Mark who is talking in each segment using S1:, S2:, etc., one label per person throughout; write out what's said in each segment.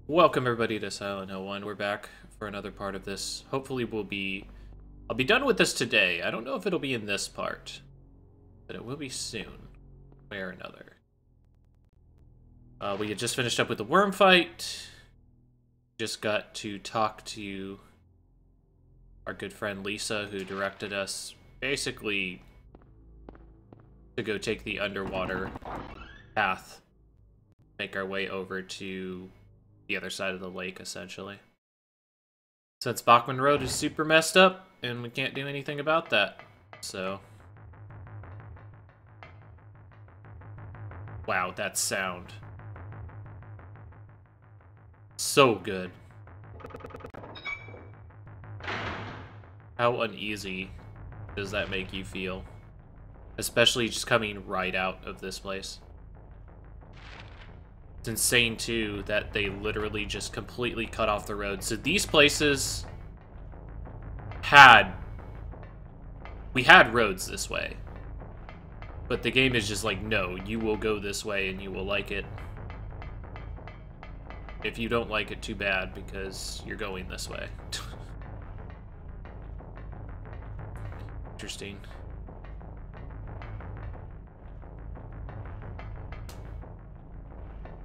S1: Welcome everybody to Silent Hill 1. We're back for another part of this. Hopefully I'll be done with this today. I don't know if it'll be in this part, but it will be soon, one way or another. We had just finished up with the worm fight. Just got to talk to our good friend Lisa, who directed us basically to go take the underwater path, make our way over to the other side of the lake, essentially. Since Bachman Road is super messed up, and we can't do anything about that, so... Wow, that sound. So good. How uneasy does that make you feel? Especially just coming right out of this place. It's insane, too, that they literally just completely cut off the road. So these places we had roads this way. But the game is just like, no, you will go this way and you will like it. If you don't like it, too bad, because you're going this way. Interesting.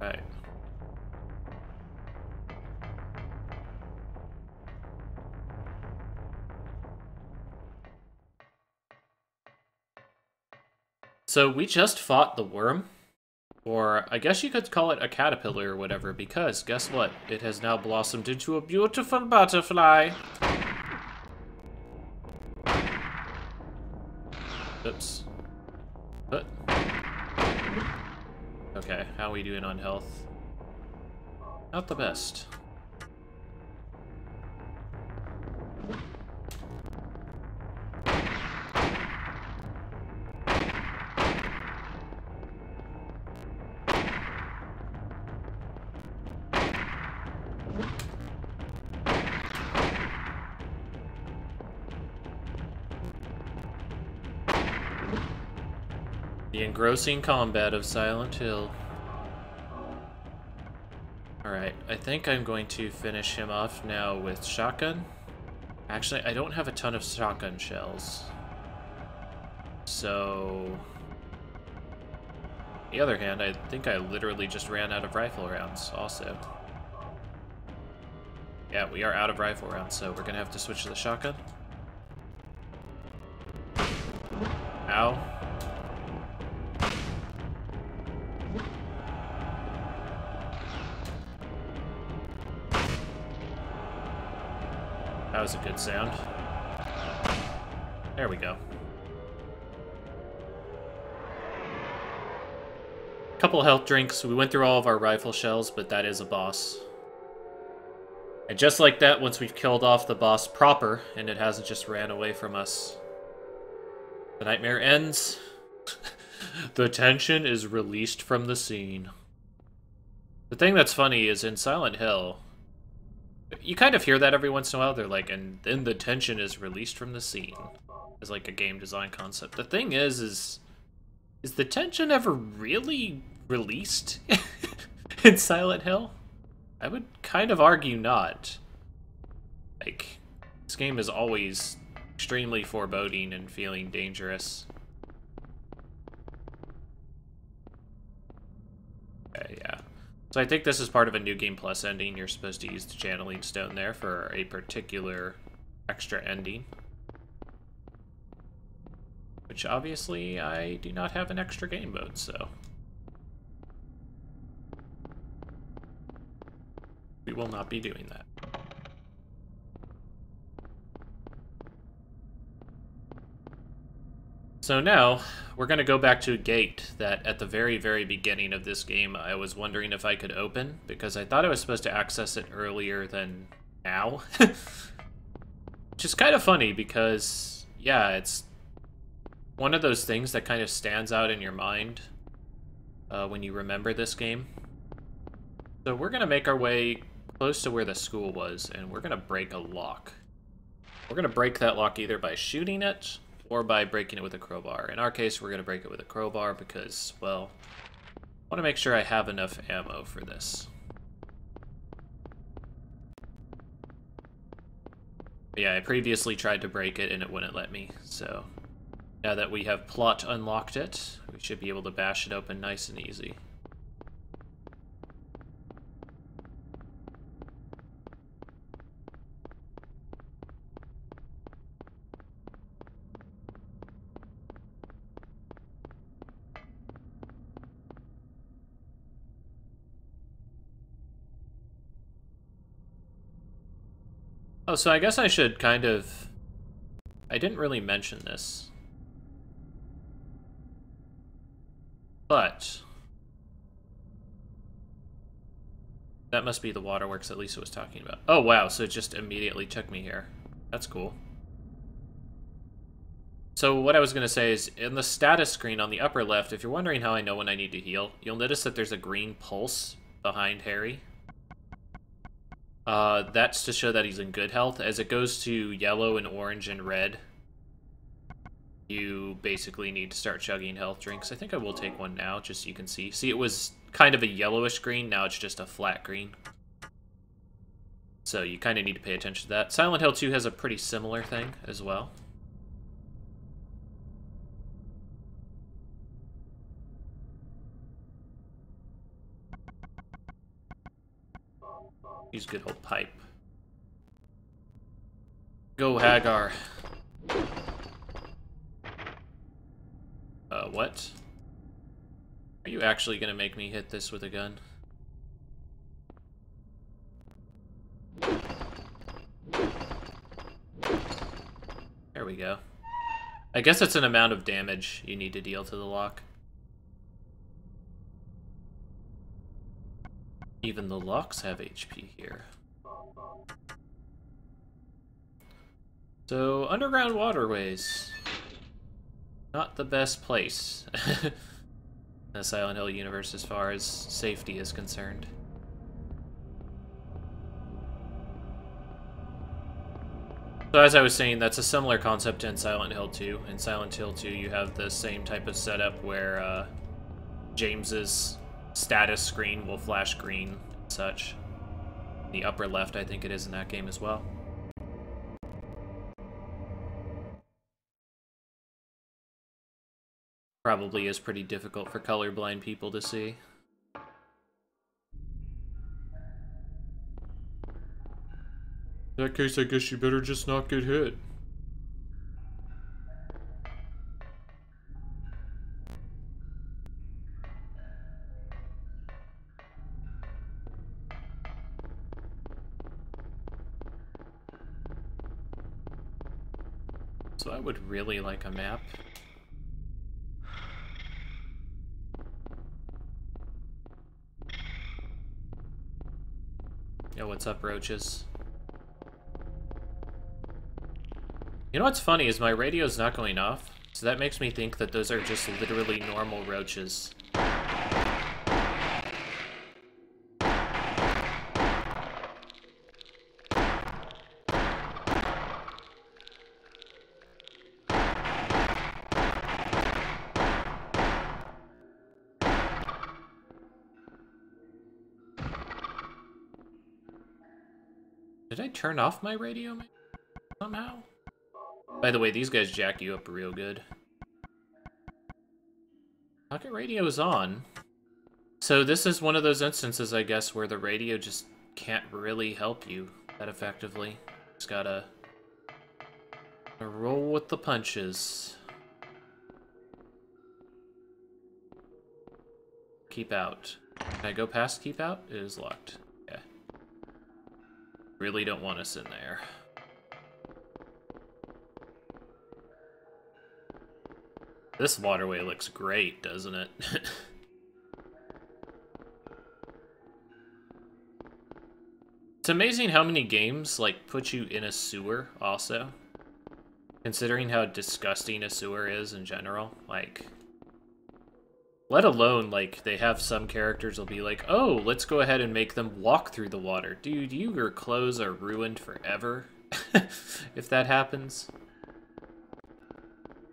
S1: Right. So we just fought the worm, or I guess you could call it a caterpillar or whatever, because guess what? It has now blossomed into a beautiful butterfly. Oops. What? Okay, how are we doing on health? Not the best. The engrossing combat of Silent Hill. Alright, I think I'm going to finish him off now with shotgun. Actually, I don't have a ton of shotgun shells. So... on the other hand, I think I literally just ran out of rifle rounds also. Yeah, we are out of rifle rounds, so we're gonna have to switch to the shotgun. Ow. That was a good sound. There we go. Couple health drinks. We went through all of our rifle shells, but that is a boss. And just like that, once we've killed off the boss proper, and it hasn't just ran away from us, the nightmare ends. The tension is released from the scene. The thing that's funny is in Silent Hill, you kind of hear that every once in a while. They're like, and then the tension is released from the scene. As like a game design concept. The thing is the tension ever really released in Silent Hill? I would kind of argue not. Like, this game is always extremely foreboding and feeling dangerous. Okay, yeah. So I think this is part of a New Game Plus ending. You're supposed to use the channeling stone there for a particular extra ending. Which obviously I do not have an extra game mode, so... we will not be doing that. So now, we're going to go back to a gate that at the very, very beginning of this game I was wondering if I could open, because I thought I was supposed to access it earlier than now. Which is kind of funny because, yeah, it's one of those things that kind of stands out in your mind when you remember this game. So we're going to make our way close to where the school was, and we're going to break a lock. We're going to break that lock either by shooting it or by breaking it with a crowbar. In our case, we're going to break it with a crowbar because, well, I want to make sure I have enough ammo for this. Yeah, I previously tried to break it and it wouldn't let me, so now that we have plot unlocked it, we should be able to bash it open nice and easy. Oh, so I guess I should kind of... I didn't really mention this. But... that must be the waterworks that Lisa was talking about. Oh, wow, so it just immediately took me here. That's cool. So what I was going to say is, in the status screen on the upper left, if you're wondering how I know when I need to heal, you'll notice that there's a green pulse behind Harry. That's to show that he's in good health. As it goes to yellow and orange and red, you basically need to start chugging health drinks. I think I will take one now, just so you can see. See, it was kind of a yellowish green, now it's just a flat green. So you kind of need to pay attention to that. Silent Hill 2 has a pretty similar thing as well. Use good old pipe. Go, Hagar. What? Are you actually gonna make me hit this with a gun? There we go. I guess it's an amount of damage you need to deal to the lock. Even the locks have HP here. So, underground waterways. Not the best place in the Silent Hill universe as far as safety is concerned. So as I was saying, that's a similar concept in Silent Hill 2. In Silent Hill 2, you have the same type of setup where James's status screen will flash green and such. The upper left, I think it is in that game as well. Probably is pretty difficult for colorblind people to see. In that case, I guess you better just not get hit. So I would really like a map. Yo, what's up, roaches? You know what's funny is my radio's not going off, so that makes me think that those are just literally normal roaches. Did I turn off my radio somehow? By the way, these guys jack you up real good. Pocket radio is on. So this is one of those instances, I guess, where the radio just can't really help you that effectively. Just gotta roll with the punches. Keep out. Can I go past keep out? It is locked. Yeah. Really don't want us in there. This waterway looks great, doesn't it? It's amazing how many games, like, put you in a sewer, also. Considering how disgusting a sewer is in general. Like, let alone, like, they have some characters will be like, oh, let's go ahead and make them walk through the water. Dude, your clothes are ruined forever. If that happens.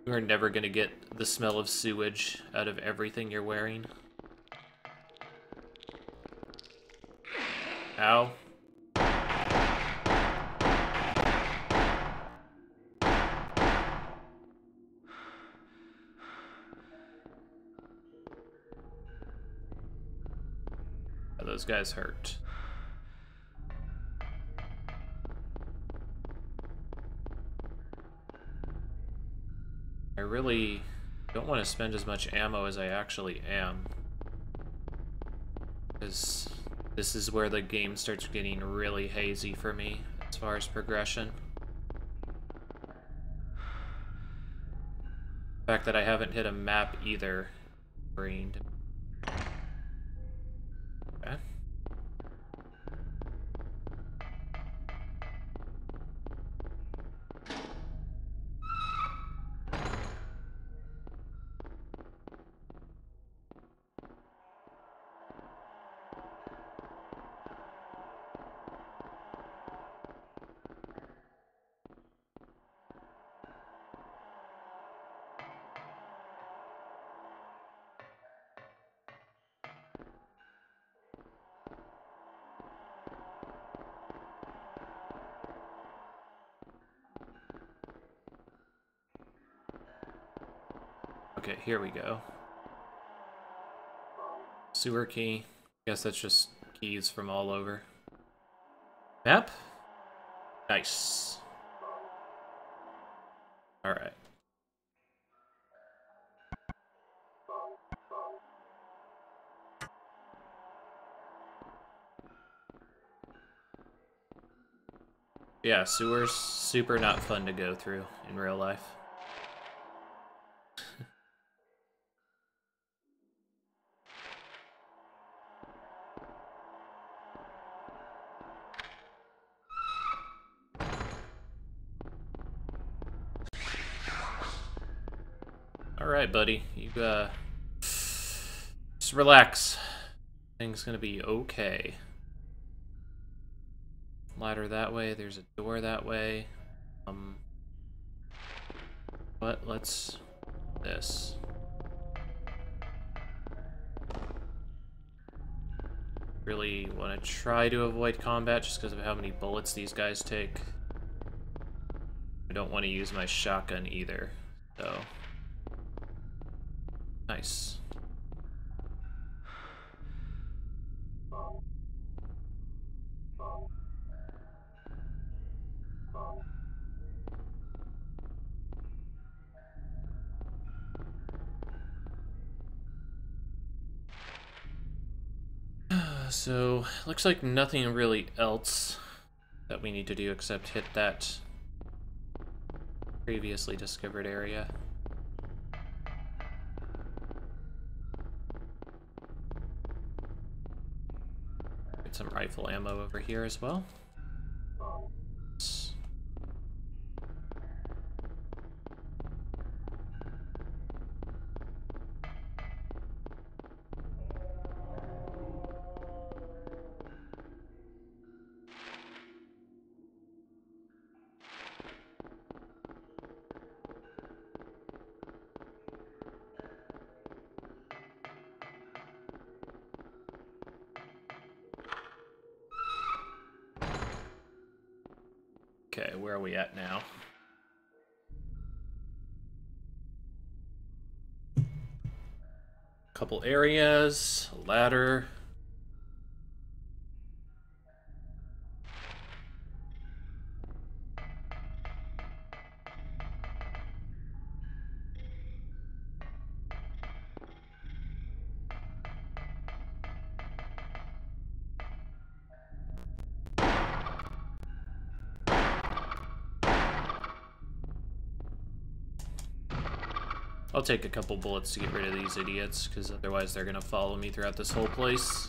S1: You are never gonna get the smell of sewage out of everything you're wearing. Ow. Are those guys hurt? I really don't want to spend as much ammo as I actually am. Because this is where the game starts getting really hazy for me as far as progression. The fact that I haven't hit a map either. Green. Okay. Okay, here we go. Sewer key. Guess that's just keys from all over. Map? Nice. Alright. Yeah, sewers super not fun to go through in real life. Alright, buddy. You, just relax. Things gonna be okay. Ladder that way, there's a door that way. But let's... this. Really want to try to avoid combat just because of how many bullets these guys take. I don't want to use my shotgun either, so... Nice. So, looks like nothing really else that we need to do except hit that previously discovered area. Get some rifle ammo over here as well. Okay, where are we at now? Couple areas, a ladder. I'll take a couple bullets to get rid of these idiots, because otherwise they're gonna follow me throughout this whole place.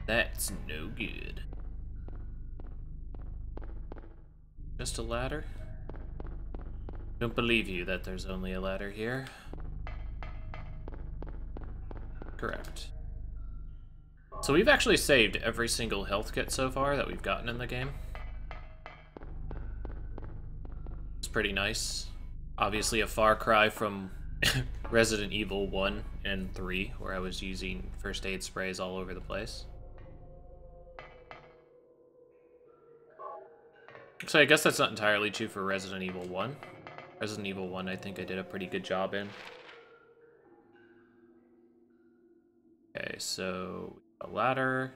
S1: That's no good. Just a ladder? Don't believe you that there's only a ladder here. Correct. So we've actually saved every single health kit so far that we've gotten in the game. It's pretty nice. Obviously a far cry from Resident Evil 1 and 3, where I was using first aid sprays all over the place. So I guess that's not entirely true for Resident Evil 1. Resident Evil 1 I think I did a pretty good job in. Okay, so a ladder.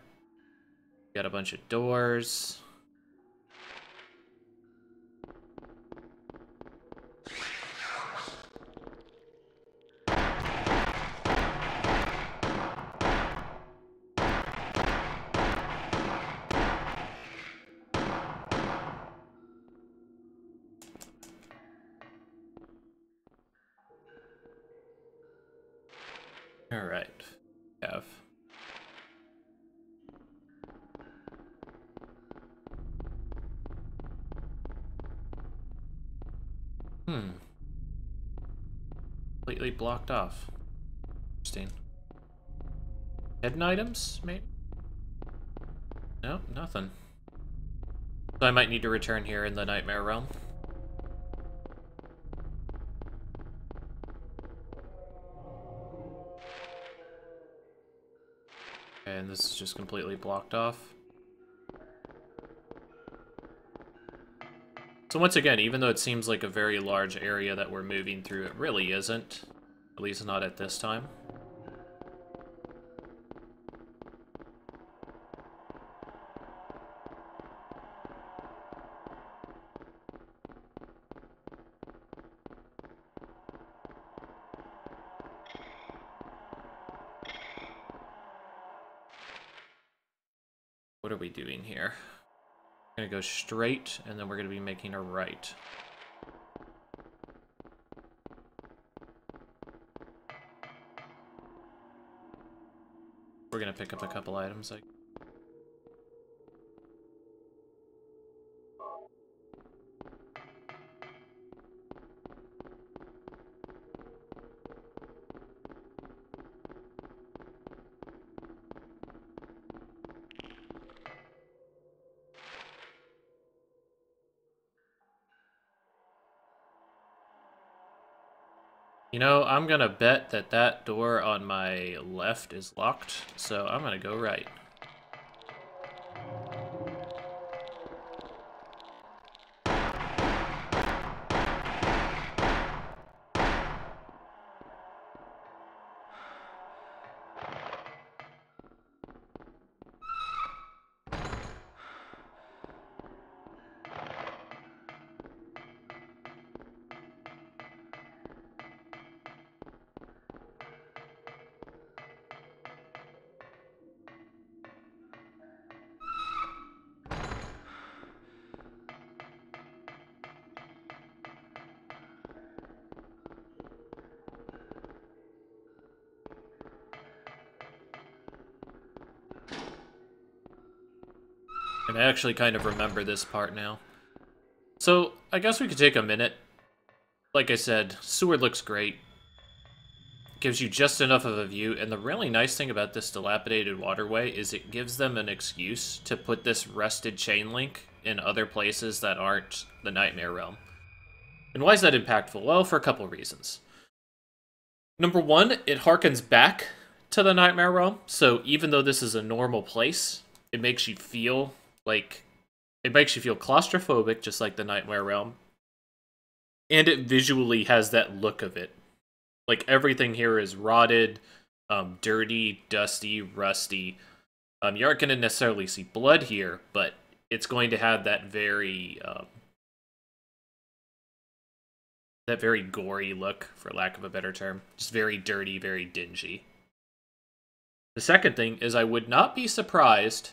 S1: Got a bunch of doors. All right. Have. Completely blocked off. Interesting. Hidden items, maybe? Nope, nothing. So I might need to return here in the Nightmare Realm. And this is just completely blocked off. So once again, even though it seems like a very large area that we're moving through, it really isn't. At least not at this time. What are we doing here? We're gonna go straight, and then we're gonna be making a right. We're gonna pick up a couple items, like. You know, I'm gonna bet that that door on my left is locked, so I'm gonna go right. And I actually kind of remember this part now. So, I guess we could take a minute. Like I said, Seward looks great. Gives you just enough of a view, and the really nice thing about this dilapidated waterway is it gives them an excuse to put this rusted chain link in other places that aren't the Nightmare Realm. And why is that impactful? Well, for a couple reasons. Number one, it harkens back to the Nightmare Realm, so even though this is a normal place, it makes you feel like... It makes you feel claustrophobic, just like the Nightmare Realm. And it visually has that look of it. Like, everything here is rotted, dirty, dusty, rusty. You aren't going to necessarily see blood here, but it's going to have that very gory look, for lack of a better term. Just very dirty, very dingy. The second thing is I would not be surprised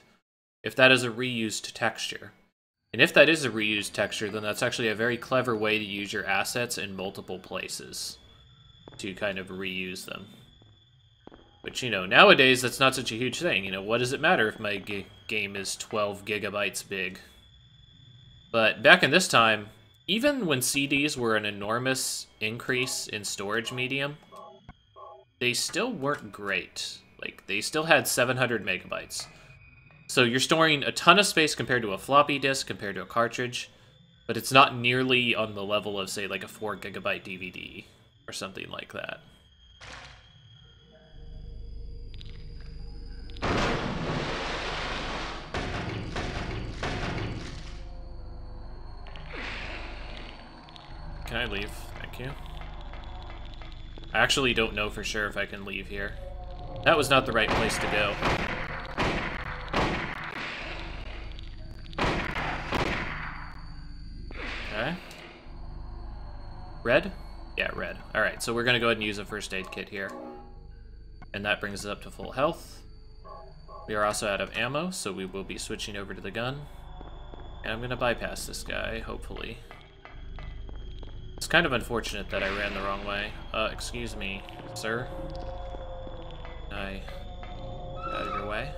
S1: if that is a reused texture. And if that is a reused texture, then that's actually a very clever way to use your assets in multiple places to kind of reuse them. Which, you know, nowadays that's not such a huge thing. You know, what does it matter if my game is 12 gigabytes big? But back in this time, even when CDs were an enormous increase in storage medium, they still weren't great. Like, they still had 700 megabytes. So you're storing a ton of space compared to a floppy disk, compared to a cartridge, but it's not nearly on the level of, say, like a 4 gigabyte DVD or something like that. Can I leave? Thank you. I actually don't know for sure if I can leave here. That was not the right place to go. Okay. Red? Yeah, red. Alright, so we're gonna go ahead and use a first aid kit here. And that brings us up to full health. We are also out of ammo, so we will be switching over to the gun. And I'm gonna bypass this guy, hopefully. It's kind of unfortunate that I ran the wrong way. Excuse me, sir. Can I get out of your way?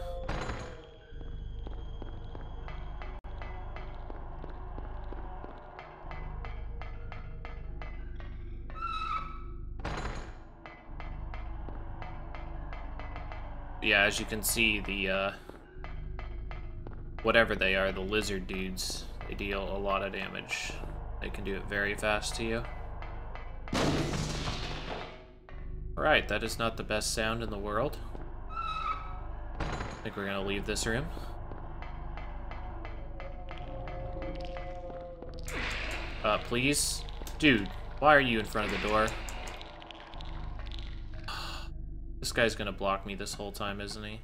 S1: Yeah, as you can see, the, whatever they are, the lizard dudes, they deal a lot of damage. They can do it very fast to you. Alright, that is not the best sound in the world. I think we're gonna leave this room. Please? Dude, why are you in front of the door? This guy's gonna block me this whole time, isn't he?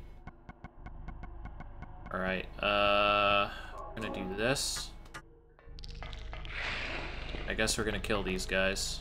S1: Alright, I'm gonna do this. I guess we're gonna kill these guys.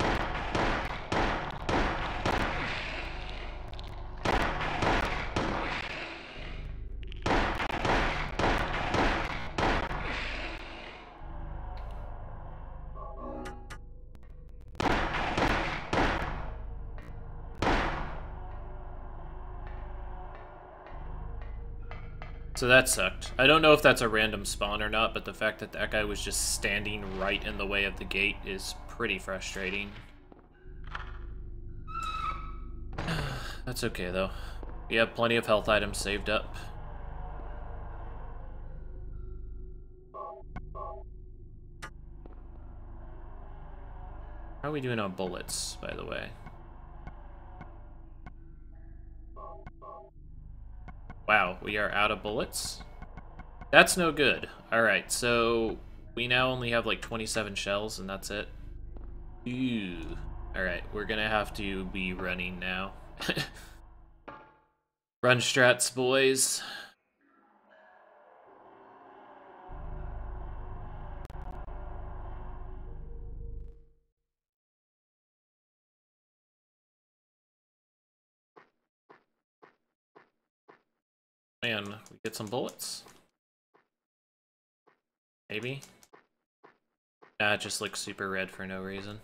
S1: So that sucked. I don't know if that's a random spawn or not, but the fact that that guy was just standing right in the way of the gate is pretty frustrating. That's okay, though. We have plenty of health items saved up. How are we doing on bullets, by the way? Wow, we are out of bullets? That's no good. Alright, so we now only have like 27 shells and that's it. Ooh. Alright, we're gonna have to be running now. Run strats, boys. Man, we get some bullets? Maybe? Nah, it just looks super red for no reason.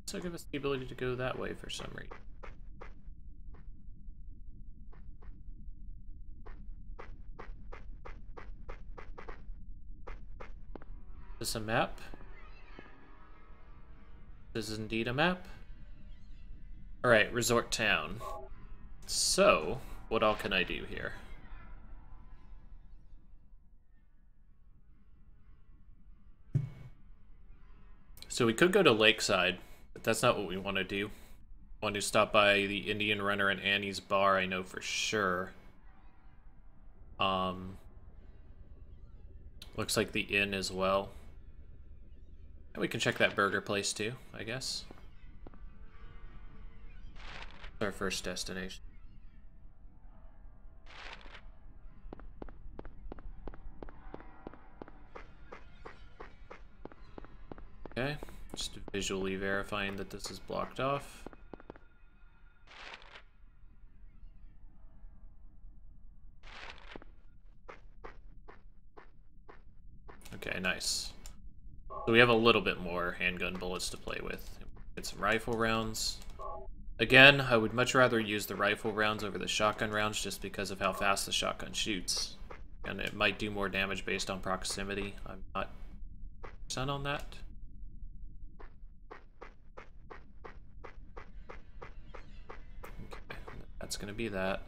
S1: So give us the ability to go that way for some reason. Is this a map? This is indeed a map. Alright, Resort Town. So, what all can I do here? So we could go to Lakeside, but that's not what we want to do. I want to stop by the Indian Runner and Annie's Bar, I know for sure. Looks like the inn as well. And we can check that burger place too, I guess. Our first destination. Okay, just visually verifying that this is blocked off. Okay, nice. So we have a little bit more handgun bullets to play with. Get some rifle rounds. Again, I would much rather use the rifle rounds over the shotgun rounds just because of how fast the shotgun shoots. And it might do more damage based on proximity. I'm not % on that. Okay, that's gonna be that.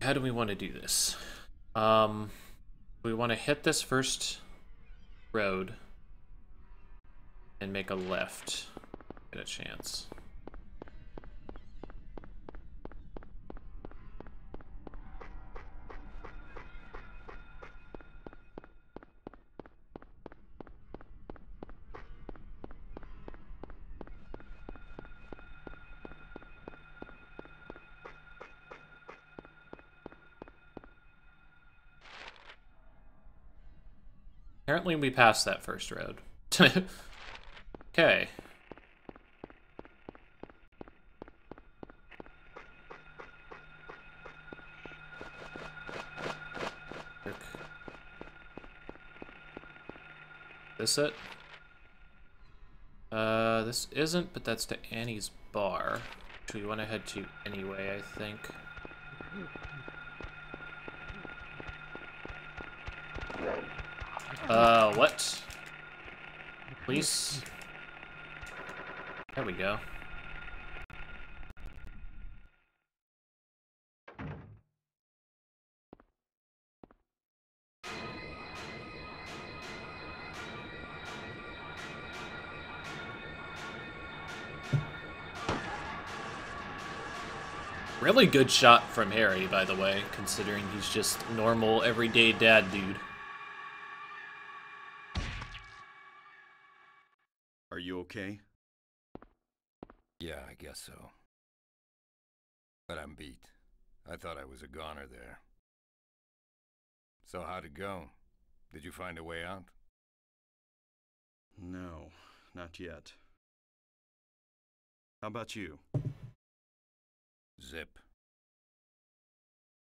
S1: How do we want to do this? We want to hit this first road and make a left. Get a chance. Apparently we passed that first road. Okay. This it? This isn't, but that's to Annie's bar, which we want to head to anyway, I think. What? Please? There we go. Really good shot from Harry, by the way, considering he's just normal, everyday dad dude.
S2: Are you okay?
S3: Yeah, I guess so. But I'm beat. I thought I was a goner there. So how'd it go? Did you find a way out?
S2: No, not yet. How about you?
S3: Zip.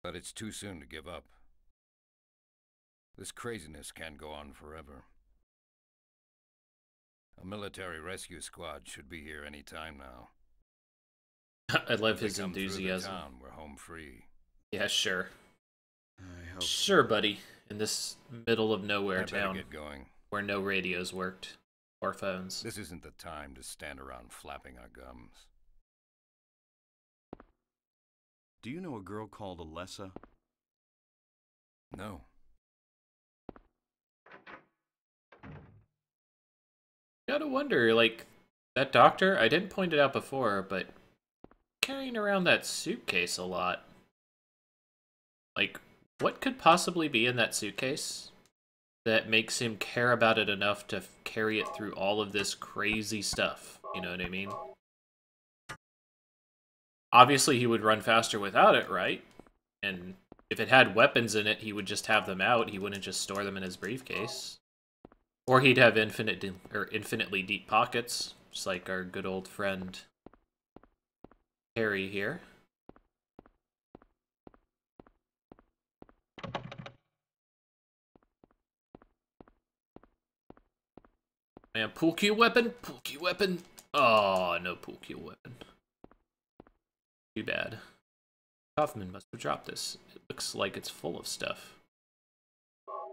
S3: But it's too soon to give up. This craziness can't go on forever. A military rescue squad should be here any time now.
S1: I love
S3: If
S1: his
S3: they come through the
S1: enthusiasm.
S3: town, we're home free.
S1: Yeah, sure.
S2: I hope.
S1: Sure, buddy. In this middle of nowhere
S3: I better
S1: town
S3: get going.
S1: where no radios worked or phones.
S3: This isn't the time to stand around flapping our gums.
S2: Do you know a girl called Alessa?
S3: No.
S1: Gotta wonder, like, that doctor, I didn't point it out before, but carrying around that suitcase a lot. Like, what could possibly be in that suitcase that makes him care about it enough to carry it through all of this crazy stuff? You know what I mean? Obviously, he would run faster without it, right? And if it had weapons in it, he would just have them out. He wouldn't just store them in his briefcase. Or he'd have infinitely deep pockets, just like our good old friend Harry here. Man, pool cue weapon? Pool cue weapon? Oh, no pool cue weapon. Too bad. Kaufman must have dropped this. It looks like it's full of stuff.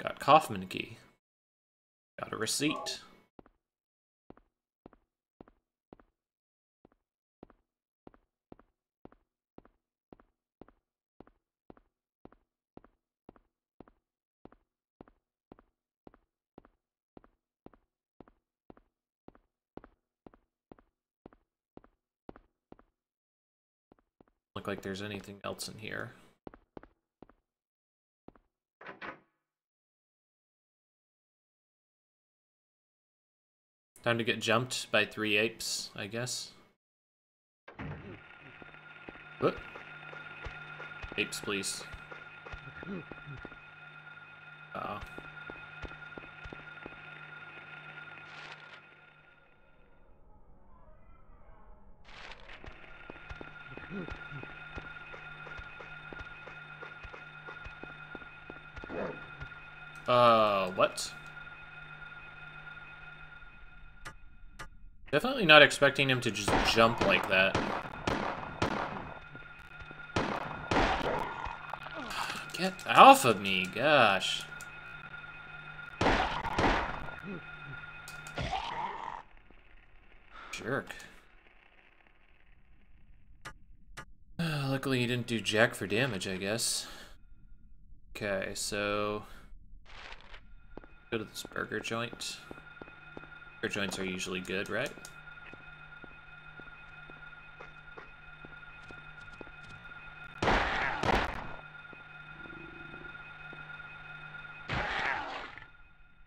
S1: Got Kaufman key. Got a receipt. Look like there's anything else in here. Time to get jumped by 3 apes, I guess. Whoop. Apes, please. Uh-oh. What? Definitely not expecting him to just jump like that. Get off of me, gosh. Jerk. Luckily he didn't do jack for damage, I guess. Okay, so go to this burger joint. Burger joints are usually good, right?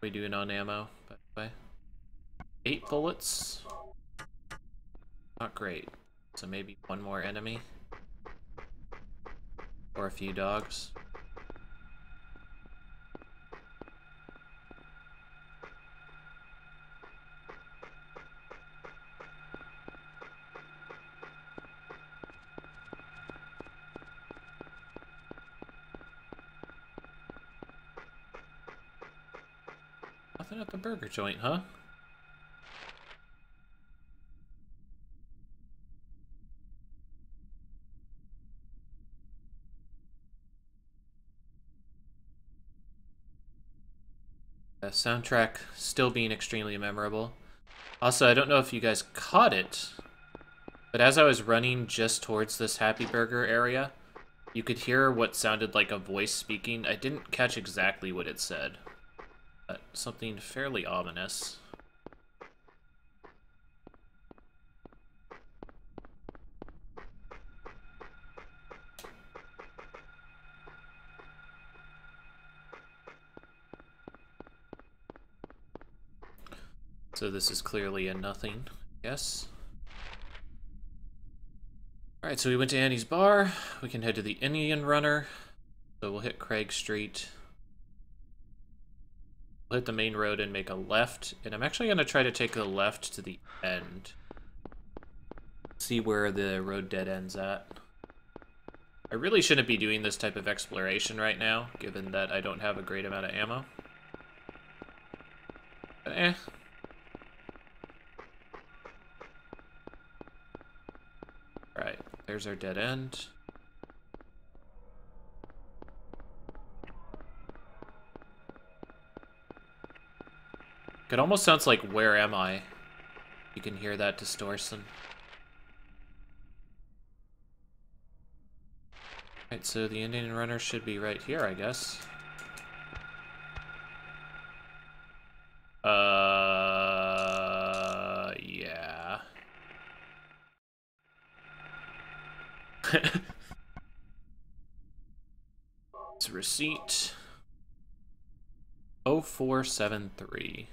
S1: We doing on ammo, by the way? 8 bullets. Not great. So maybe one more enemy. Or a few dogs. Nothing at the burger joint, huh? Soundtrack still being extremely memorable. Also, I don't know if you guys caught it, but as I was running just towards this Happy Burger area, you could hear what sounded like a voice speaking. I didn't catch exactly what it said, but something fairly ominous. So this is clearly a nothing, yes. Alright, so we went to Annie's Bar. We can head to the Indian Runner. So we'll hit Craig Street. We'll hit the main road and make a left. And I'm actually going to try to take a left to the end. See where the road dead ends at. I really shouldn't be doing this type of exploration right now, given that I don't have a great amount of ammo. But Alright, there's our dead end. It almost sounds like "Where Am I?" You can hear that distortion. Alright, so the Indian Runner should be right here, I guess. Yeah. It's a receipt. 0473.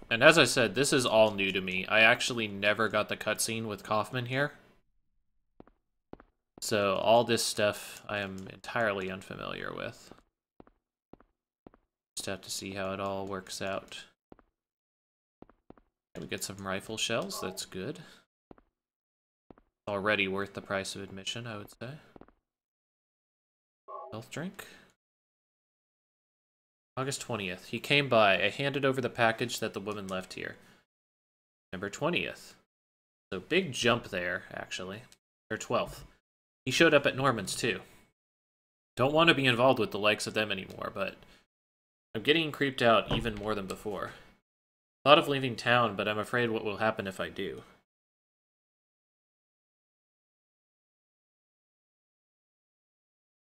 S1: And as I said, this is all new to me. I actually never got the cutscene with Kaufman here. So all this stuff I am entirely unfamiliar with. Just have to see how it all works out. And we get some rifle shells, that's good. Already worth the price of admission, I would say. Health drink. August 20th. He came by. I handed over the package that the woman left here. September 20th. So big jump there, actually. Or 12th. He showed up at Norman's, too. Don't want to be involved with the likes of them anymore, but I'm getting creeped out even more than before. Thought of leaving town, but I'm afraid what will happen if I do.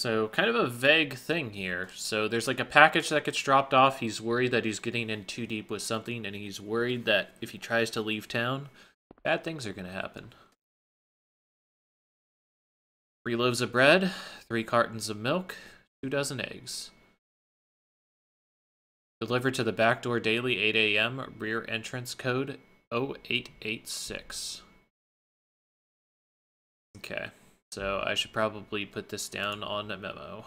S1: So, kind of a vague thing here. So, there's like a package that gets dropped off. He's worried that he's getting in too deep with something, and he's worried that if he tries to leave town, bad things are going to happen. 3 loaves of bread, 3 cartons of milk, 2 dozen eggs. Delivered to the back door daily, 8 a.m., rear entrance code 0886. Okay. So I should probably put this down on a memo.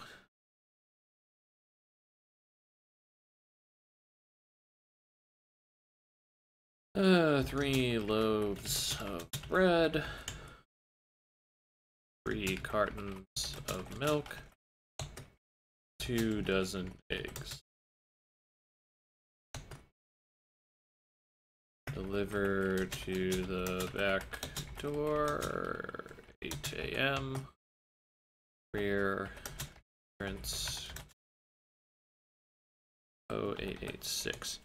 S1: Three loaves of bread, 3 cartons of milk, 2 dozen eggs. Delivered to the back door, 8 a.m. Rear entrance 0886.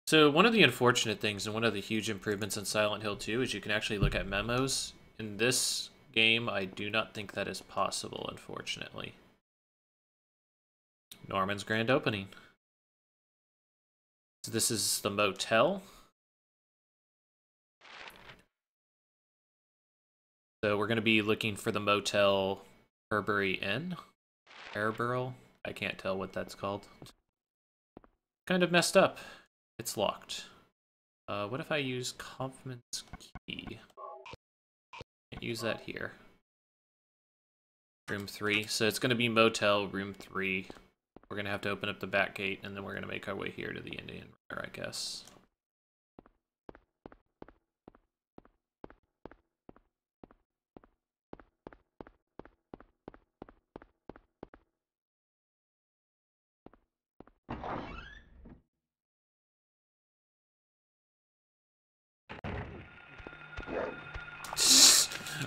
S1: So one of the unfortunate things and one of the huge improvements in Silent Hill 2 is you can actually look at memos. In this game, I do not think that is possible, unfortunately. Norman's grand opening. So this is the motel. So we're going to be looking for the motel Herbury Inn. Airborough? I can't tell what that's called. Kind of messed up. It's locked. What if I use Kaufman's key? Can't use that here. Room 3. So it's going to be motel room 3. We're gonna have to open up the back gate, and then we're gonna make our way here to the Indian River, I guess.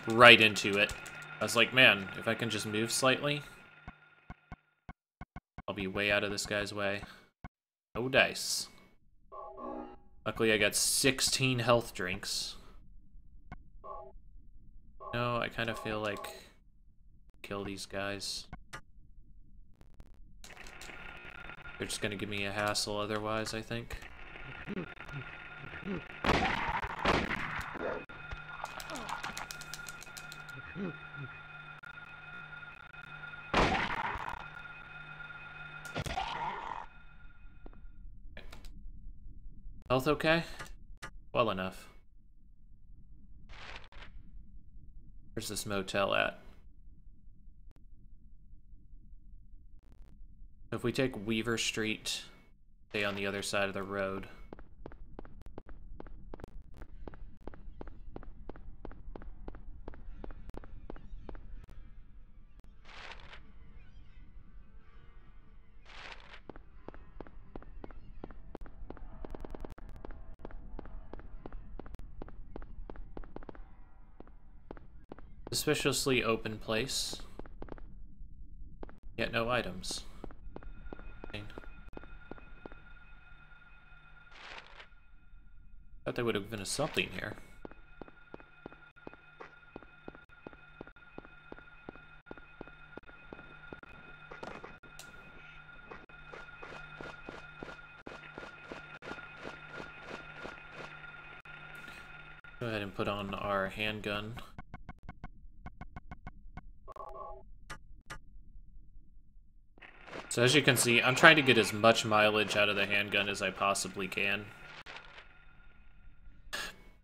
S1: Right into it. I was like, man, if I can just move slightly, I'll be way out of this guy's way. No dice. Luckily, I got 16 health drinks. No, I kind of feel like kill these guys. They're just gonna give me a hassle otherwise, I think. Health okay? Well enough. Where's this motel at? If we take Weaver Street, stay on the other side of the road. Suspiciously open place. Yet no items. Thought there would have been something here. Go ahead and put on our handgun. So as you can see, I'm trying to get as much mileage out of the handgun as I possibly can.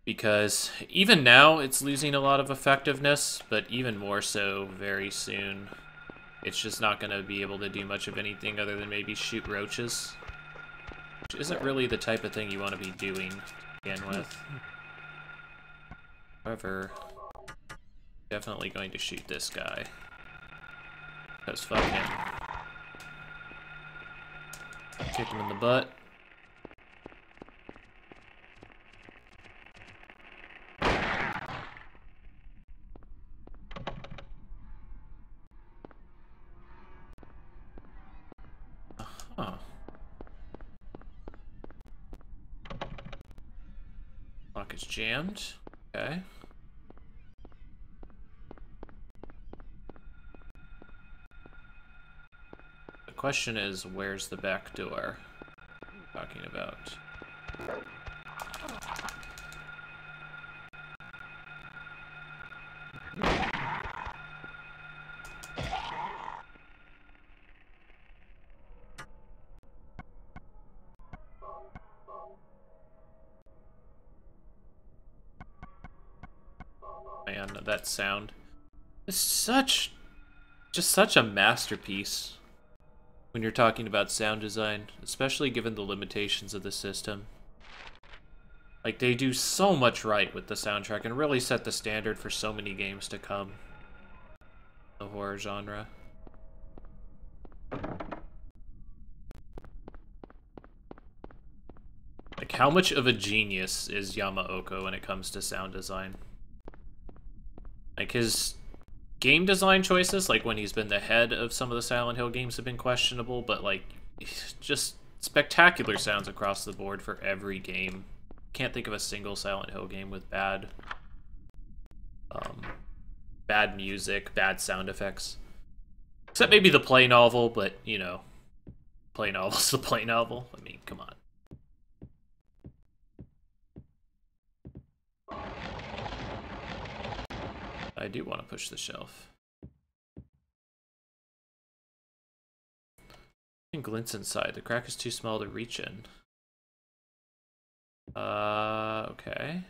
S1: Because even now, it's losing a lot of effectiveness, but even more so very soon. It's just not going to be able to do much of anything other than maybe shoot roaches. Which isn't really the type of thing you want to be doing to begin with. However, definitely going to shoot this guy. Because fuck him. Kick him in the butt. Huh. Lock is jammed. Okay. The question is, where's the back door I'm talking about? Man, that sound is just such a masterpiece when you're talking about sound design, especially given the limitations of the system. Like, they do so much right with the soundtrack and really set the standard for so many games to come. The horror genre. Like, how much of a genius is Yamaoka when it comes to sound design? Like, his game design choices, like when he's been the head of some of the Silent Hill games, have been questionable, but like, just spectacular sounds across the board for every game. Can't think of a single Silent Hill game with bad music, bad sound effects. Except maybe the Play Novel, but, you know, Play Novel's the Play Novel. I mean, come on. I do want to push the shelf. Glints inside. The crack is too small to reach in. Okay.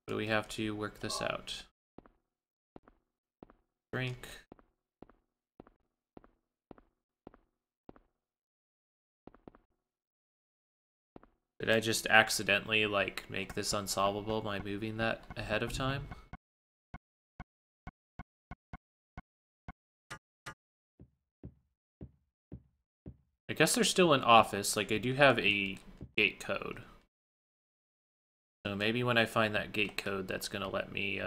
S1: Do we have to work this out? Drink. Did I just accidentally, like, make this unsolvable by moving that ahead of time? I guess they're still in office. Like, I do have a gate code. So maybe when I find that gate code, that's gonna let me,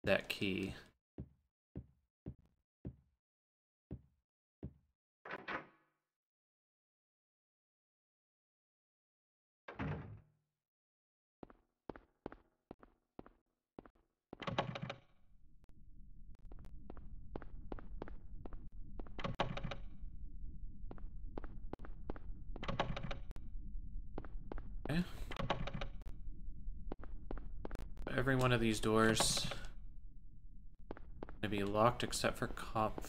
S1: that key. Okay. Every one of these doors gonna be locked except for cop.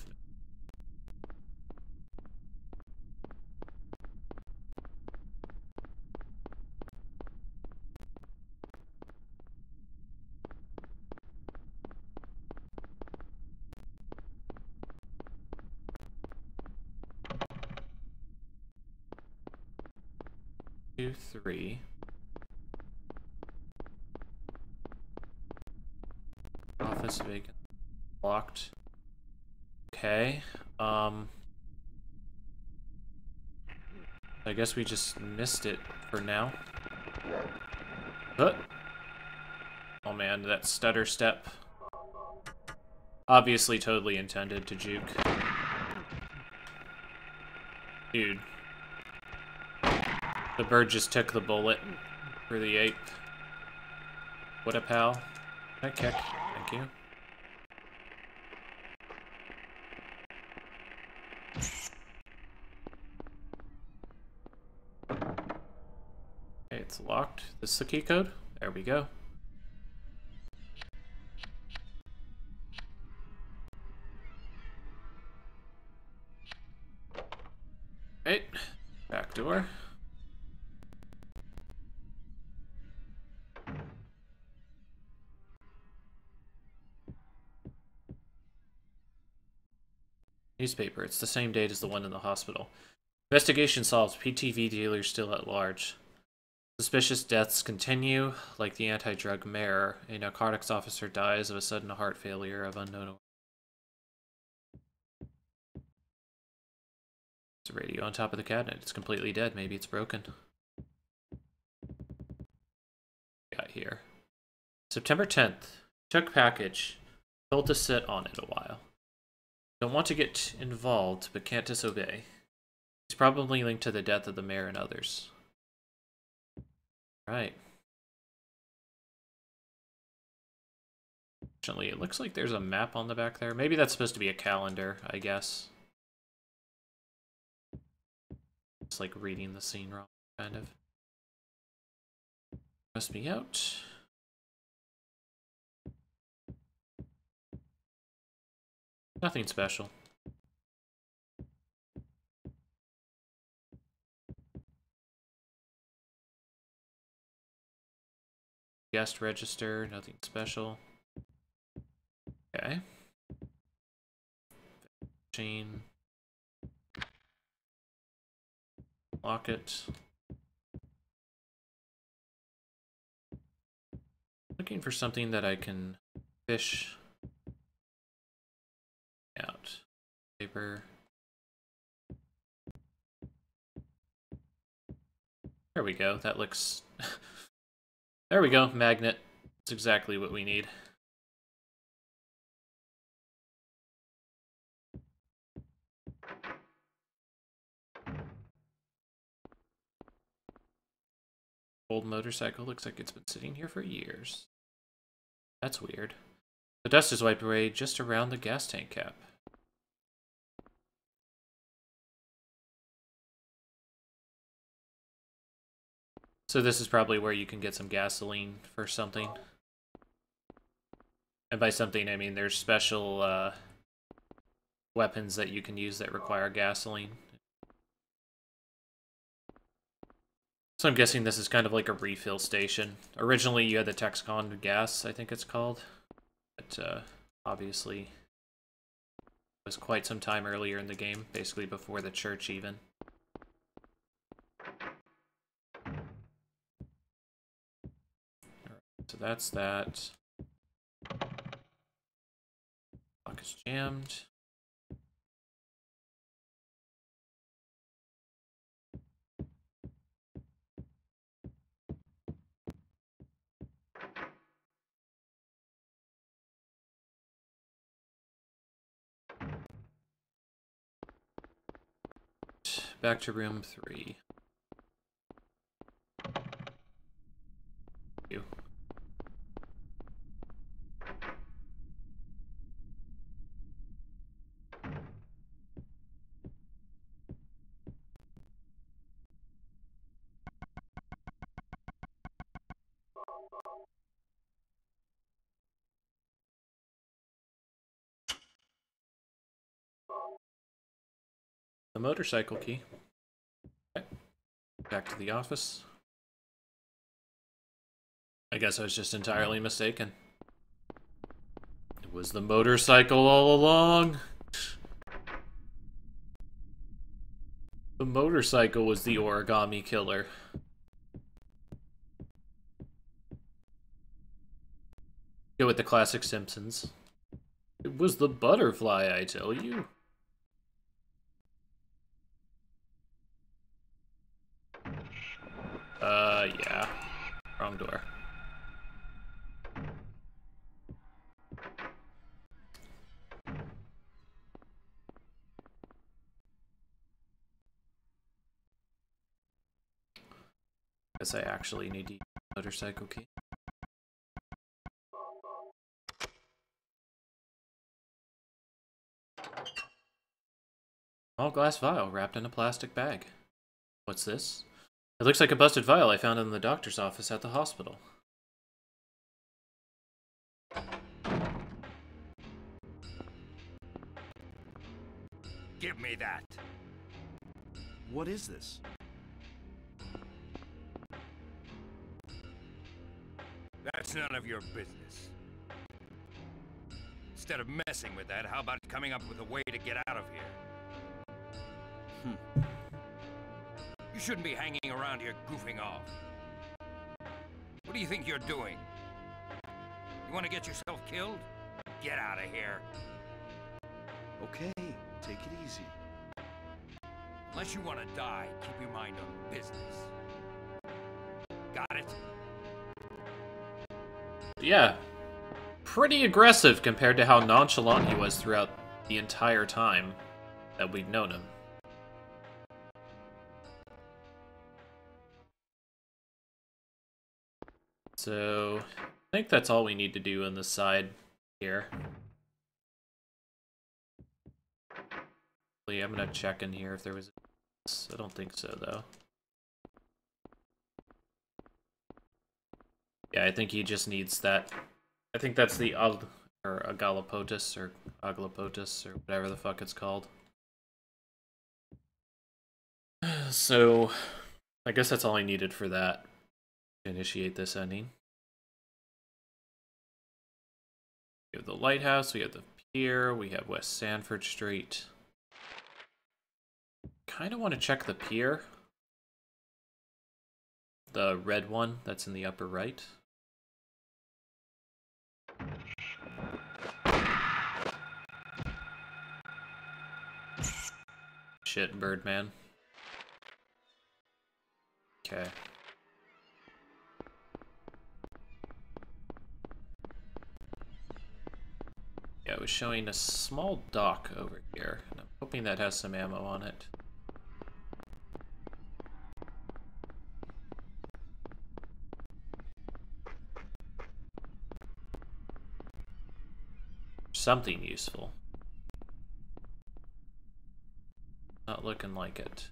S1: Two, three. Office vacant. Locked. Okay. I guess we just missed it for now. Oh man, that stutter step. Obviously totally intended to juke. Dude. The bird just took the bullet for the ape. What a pal. That kick. Thank you. Okay, it's locked. This is the key code. There we go. Right. Back door. Newspaper. It's the same date as the one in the hospital. Investigation solved. PTV dealer still at large. Suspicious deaths continue. Like the anti-drug mayor, a narcotics officer dies of a sudden heart failure of unknown origin. It's a radio on top of the cabinet. It's completely dead. Maybe it's broken. Got here. September 10th. Check package. Told to sit on it a while. Don't want to get involved, but can't disobey. It's probably linked to the death of the mayor and others. Right. Fortunately, it looks like there's a map on the back there. Maybe that's supposed to be a calendar, I guess. It's like reading the scene wrong, kind of. Must be out. Nothing special. Guest register, nothing special. Okay. Chain. Lock it. Looking for something that I can fish out. Paper. There we go. That looks... There we go. Magnet. That's exactly what we need. Old motorcycle. Looks like it's been sitting here for years. That's weird. The dust is wiped away just around the gas tank cap. So this is probably where you can get some gasoline for something. And by something, I mean there's special weapons that you can use that require gasoline. So I'm guessing this is kind of like a refill station. Originally you had the Texcon gas, I think it's called. But obviously it was quite some time earlier in the game, basically before the church even. so that's that. Lock is jammed. Back to room 3. You. The motorcycle key. Okay. Back to the office. I guess I was just entirely mistaken. It was the motorcycle all along. The motorcycle was the origami killer. Go with the classic Simpsons. It was the butterfly, I tell you. Yeah. Wrong door. Guess I actually need to use the motorcycle key. Small glass vial wrapped in a plastic bag. What's this? It looks like a busted vial I found in the doctor's office at the hospital.
S3: Give me that.
S2: What is this?
S3: That's none of your business. Instead of messing with that, how about coming up with a way to get out of here? You shouldn't be hanging around here goofing off. What do you think you're doing? You want to get yourself killed? Get out of here.
S2: Okay, take it easy.
S3: Unless you want to die, keep your mind on business. Got it?
S1: Yeah. Pretty aggressive compared to how nonchalant he was throughout the entire time that we've known him. So, I think that's all we need to do on the side here. I'm gonna check in here if there was... I don't think so, though. Yeah, I think he just needs that. I think that's the or Agalapotus or Aglapotus or whatever the fuck it's called. So, I guess that's all I needed for that. Initiate this ending. We have the lighthouse, we have the pier, we have West Sanford Street. Kind of want to check the pier. The red one that's in the upper right. Shit, Birdman. Okay. Yeah, it was showing a small dock over here, and I'm hoping that has some ammo on it. Something useful. Not looking like it.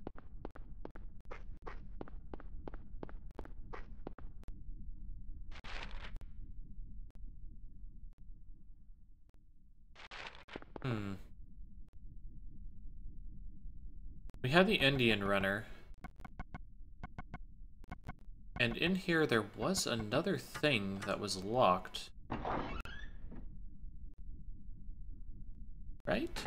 S1: We had the Indian runner. And in here there was another thing that was locked. Right?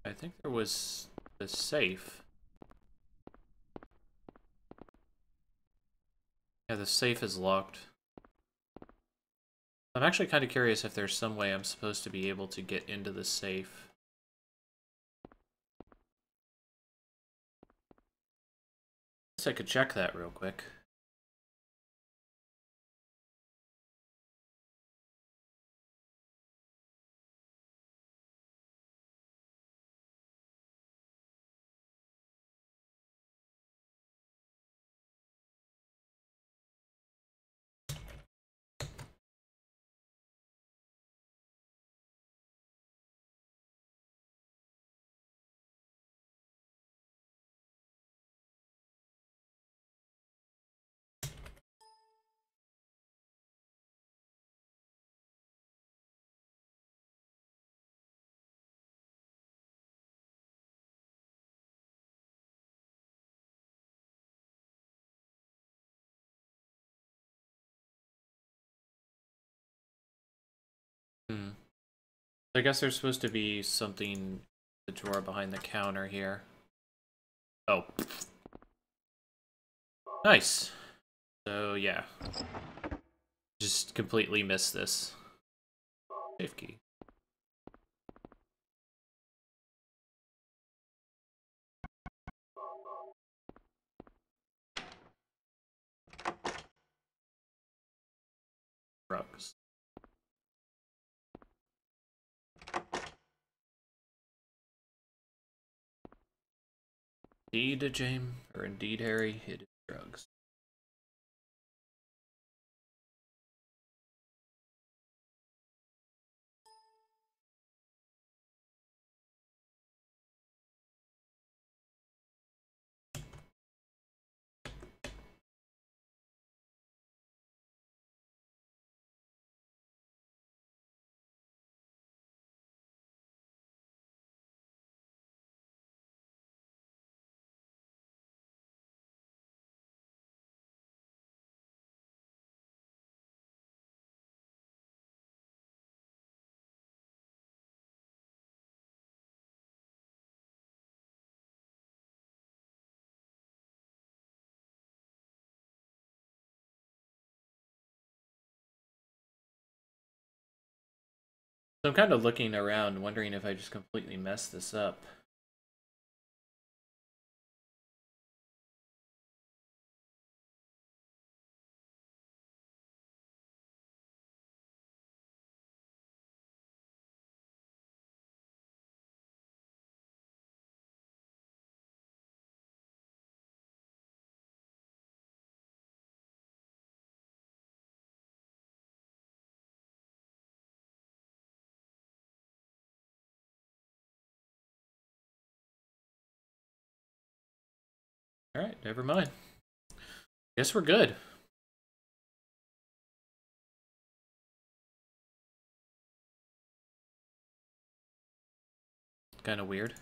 S1: I think there was the safe. Yeah, the safe is locked. I'm actually kind of curious if there's some way I'm supposed to be able to get into the safe. Guess I could check that real quick. I guess there's supposed to be something in the drawer behind the counter here. Oh. Nice. So, yeah. Just completely missed this. Safe key. Drugs. Indeed, James, or indeed, Harry, it is drugs. So I'm kind of looking around, wondering if I just completely messed this up. Alright, never mind. Guess we're good. Kind of weird.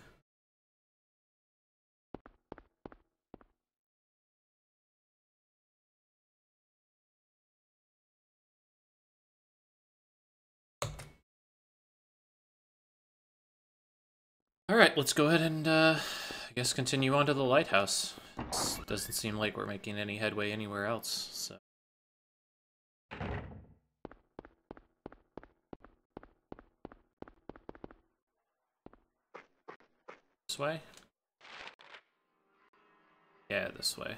S1: Alright, let's go ahead and, I guess continue on to the lighthouse. It doesn't seem like we're making any headway anywhere else, so... This way? Yeah, this way.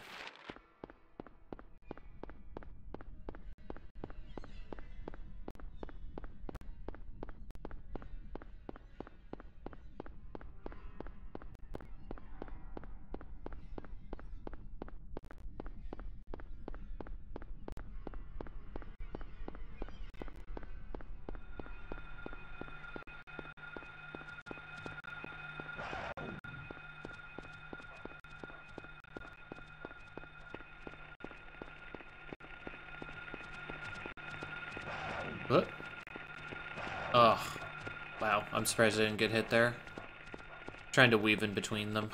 S1: What? Oh, wow. I'm surprised I didn't get hit there. Trying to weave in between them.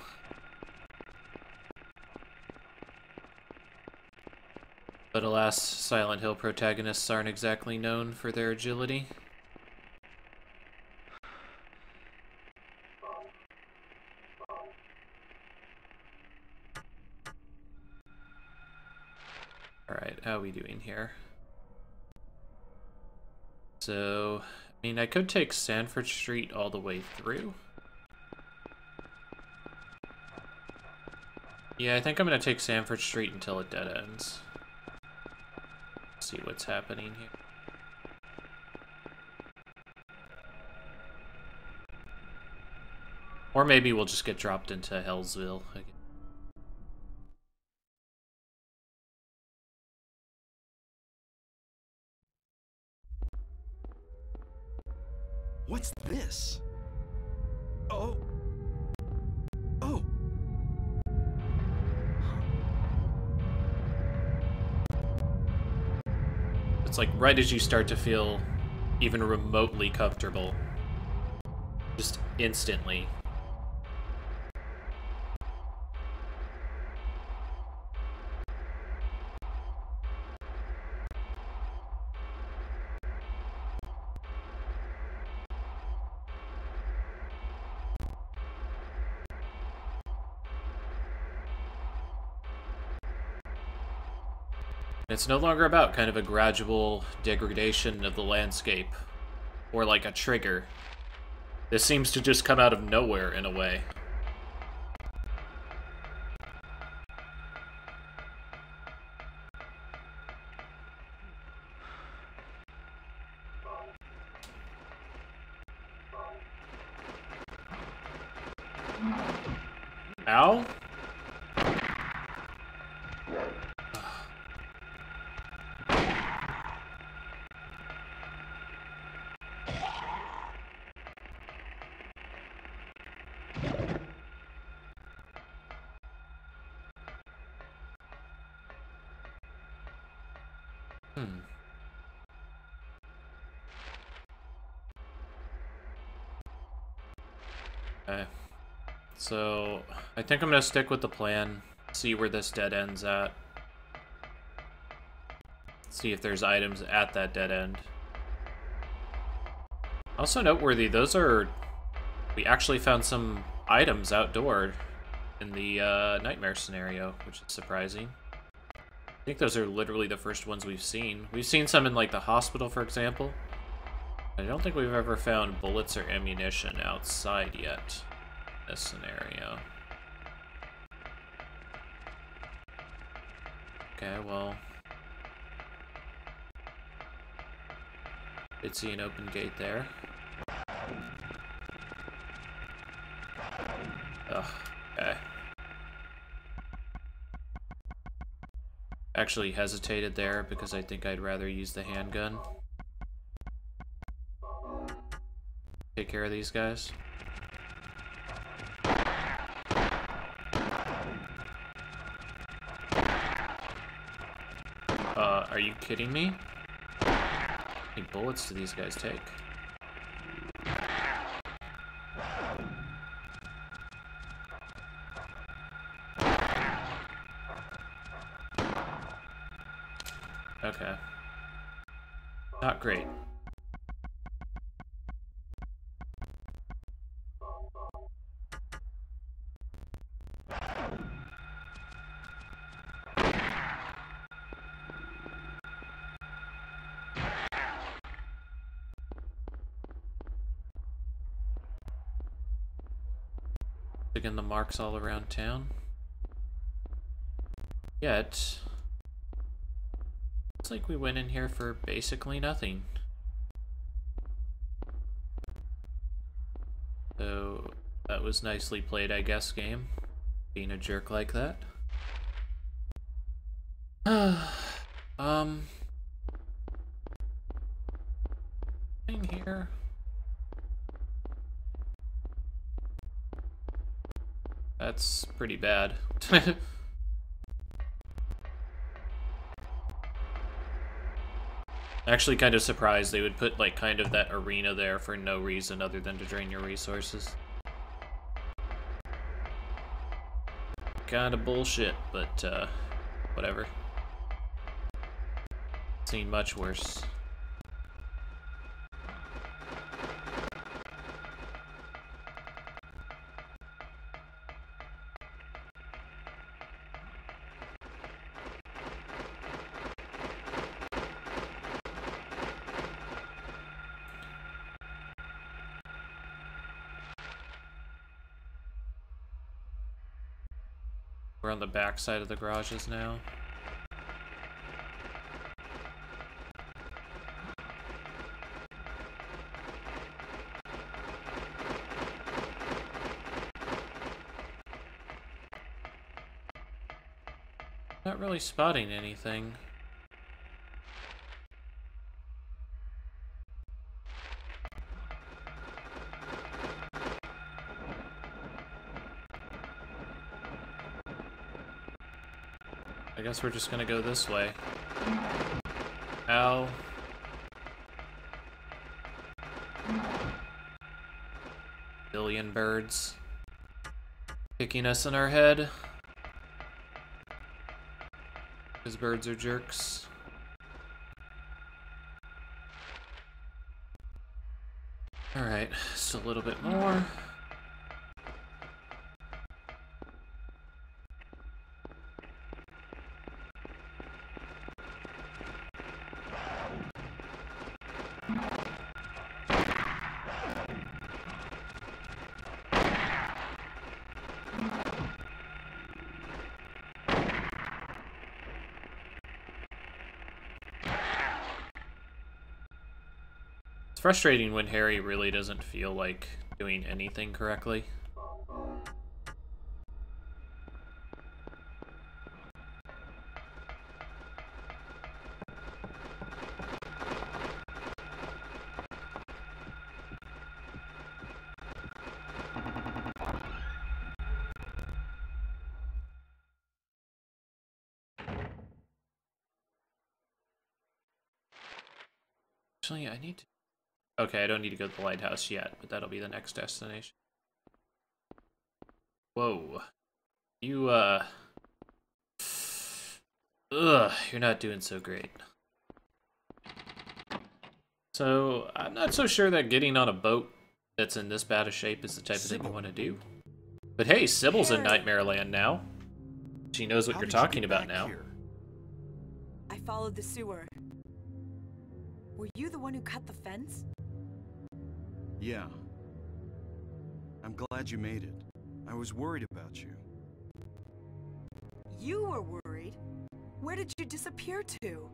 S1: But alas, Silent Hill protagonists aren't exactly known for their agility. Alright, how are we doing here? So, I mean, I could take Sanford Street all the way through. Yeah, I think I'm gonna take Sanford Street until it dead ends. See what's happening here. Or maybe we'll just get dropped into Hellsville again.
S2: What's this? Oh. Oh.
S1: It's like right as you start to feel even remotely comfortable, just instantly. It's no longer about kind of a gradual degradation of the landscape, or like a trigger. This seems to just come out of nowhere in a way. Ow? Okay. So, I think I'm gonna stick with the plan, see where this dead end's at. See if there's items at that dead end. Also noteworthy, those are... We actually found some items outdoor in the nightmare scenario, which is surprising. I think those are literally the first ones we've seen. We've seen some in, like, the hospital, for example. I don't think we've ever found bullets or ammunition outside yet in this scenario. Okay, well... Did see an open gate there. Ugh, okay. Actually hesitated there because I think I'd rather use the handgun. Take care of these guys. Are you kidding me? How many bullets do these guys take? Okay. Not great. Again, the marks all around town. Yet, it's like we went in here for basically nothing. So, that was nicely played, I guess, game. Being a jerk like that. In here. That's pretty bad. Actually kind of surprised they would put like kind of that arena there for no reason other than to drain your resources. Kind of bullshit, but whatever. Seen much worse. on the back side of the garages now. Not really spotting anything. I guess we're just gonna go this way. Ow. Billion birds kicking us in our head. Because birds are jerks. Alright, just a little bit more. Frustrating when Harry really doesn't feel like doing anything correctly. Actually, I need to... Okay, I don't need to go to the lighthouse yet, but that'll be the next destination. Whoa. You, Ugh, you're not doing so great. So, I'm not so sure that getting on a boat that's in this bad a shape is the type of thing you want to do. But hey, Sybil's in Nightmare Land now. She knows what you're talking about now.
S4: I followed the sewer. Were you the one who cut the fence?
S2: Yeah. I'm glad you made it. I was worried about you.
S4: You were worried? Where did you disappear to?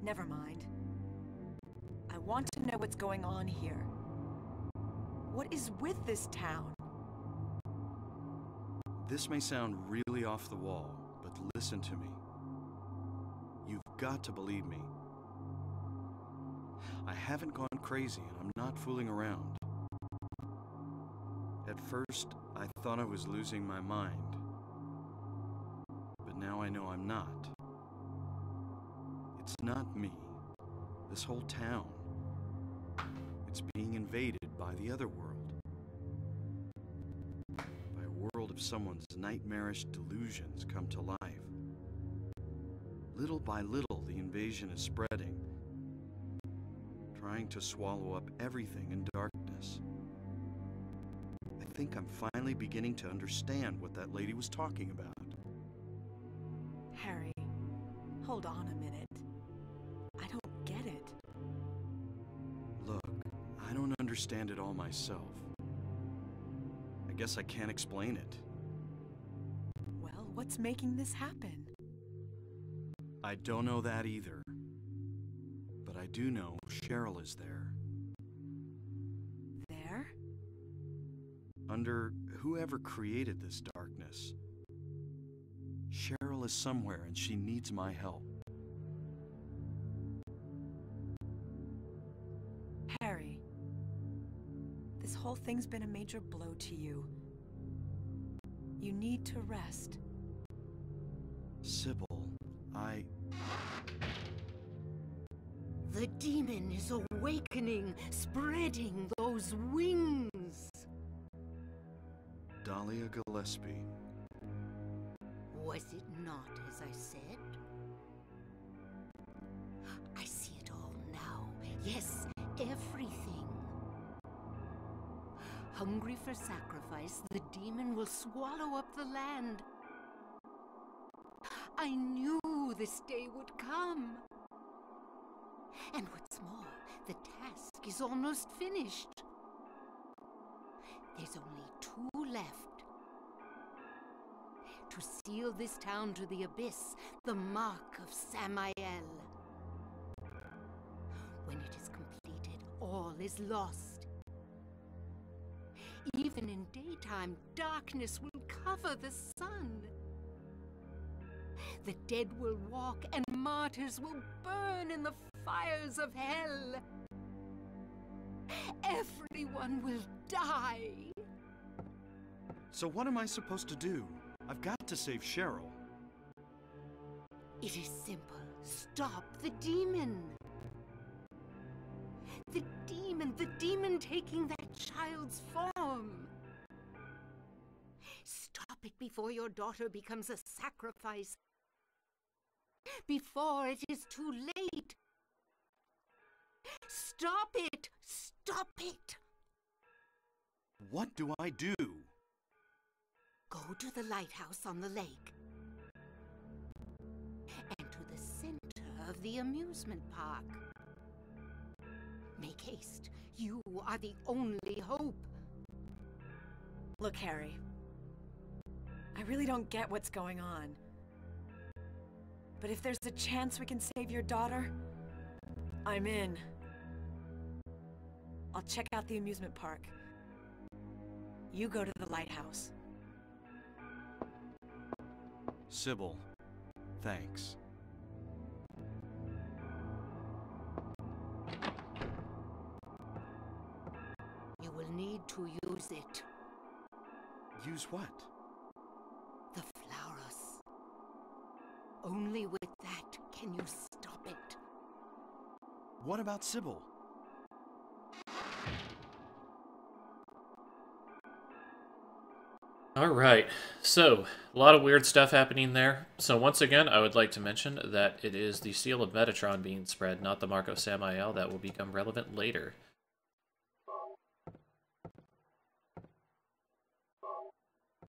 S4: Never mind. I want to know what's going on here. What is with this town?
S2: This may sound really off the wall, but listen to me. You've got to believe me. I haven't gone crazy, and I'm not fooling around. At first, I thought I was losing my mind. But now I know I'm not. It's not me. This whole town. It's being invaded by the other world. By a world of someone's nightmarish delusions come to life. Little by little, the invasion is spreading, trying to swallow up everything in darkness. I think I'm finally beginning to understand what that lady was talking about.
S4: Harry, hold on a minute. I don't get it.
S2: Look, I don't understand it all myself. I guess I can't explain it.
S4: Well, what's making this happen?
S2: I don't know that either. But I do know Cheryl is there.
S4: There?
S2: Under whoever created this darkness. Cheryl is somewhere and she needs my help.
S4: Harry, this whole thing's been a major blow to you. You need to rest.
S2: Sybil,
S5: The demon is awakening, spreading those wings.
S2: Dahlia Gillespie.
S5: Was it not as I said? I see it all now. Yes, everything. Hungry for sacrifice, the demon will swallow up the land. I knew this day would come. And what's more, the task is almost finished. There's only 2 left. to seal this town to the abyss, the mark of Samael. When it is completed, all is lost. Even in daytime, darkness will cover the sun. The dead will walk, and martyrs will burn in the fires of hell. Everyone will die.
S2: So what am I supposed to do? I've got to save Cheryl.
S5: It is simple. Stop the demon. The demon taking that child's form. Stop it before your daughter becomes a sacrifice. Before it is too late. Stop it! Stop it!
S2: What do I do?
S5: Go to the lighthouse on the lake. And to the center of the amusement park. Make haste. You are the only hope.
S4: Look, Harry. I really don't get what's going on. But if there's a chance we can save your daughter, I'm in. I'll check out the amusement park. You go to the lighthouse.
S2: Sybil, thanks.
S5: You will need to use it.
S2: Use what?
S5: The flowers. Only with that can you stop it.
S2: What about Sybil?
S1: Alright, so, a lot of weird stuff happening there. So once again, I would like to mention that it is the Seal of Metatron being spread, not the Mark of Samael, that will become relevant later.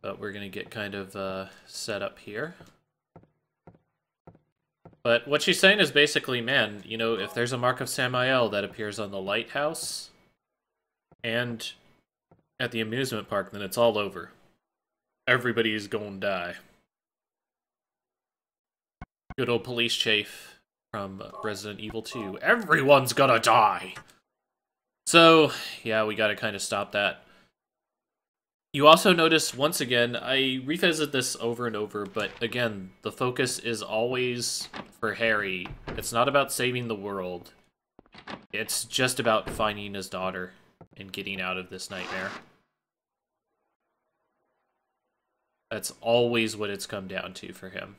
S1: But we're going to get kind of set up here. But what she's saying is basically, man, you know, if there's a Mark of Samael that appears on the lighthouse and at the amusement park, then it's all over. Everybody's gonna die. Good old police chafe from Resident Evil 2. Everyone's gonna die! So, yeah, we gotta kind of stop that. You also notice, once again, I revisit this over and over, but again, the focus is always for Harry. It's not about saving the world. It's just about finding his daughter and getting out of this nightmare. That's always what it's come down to for him.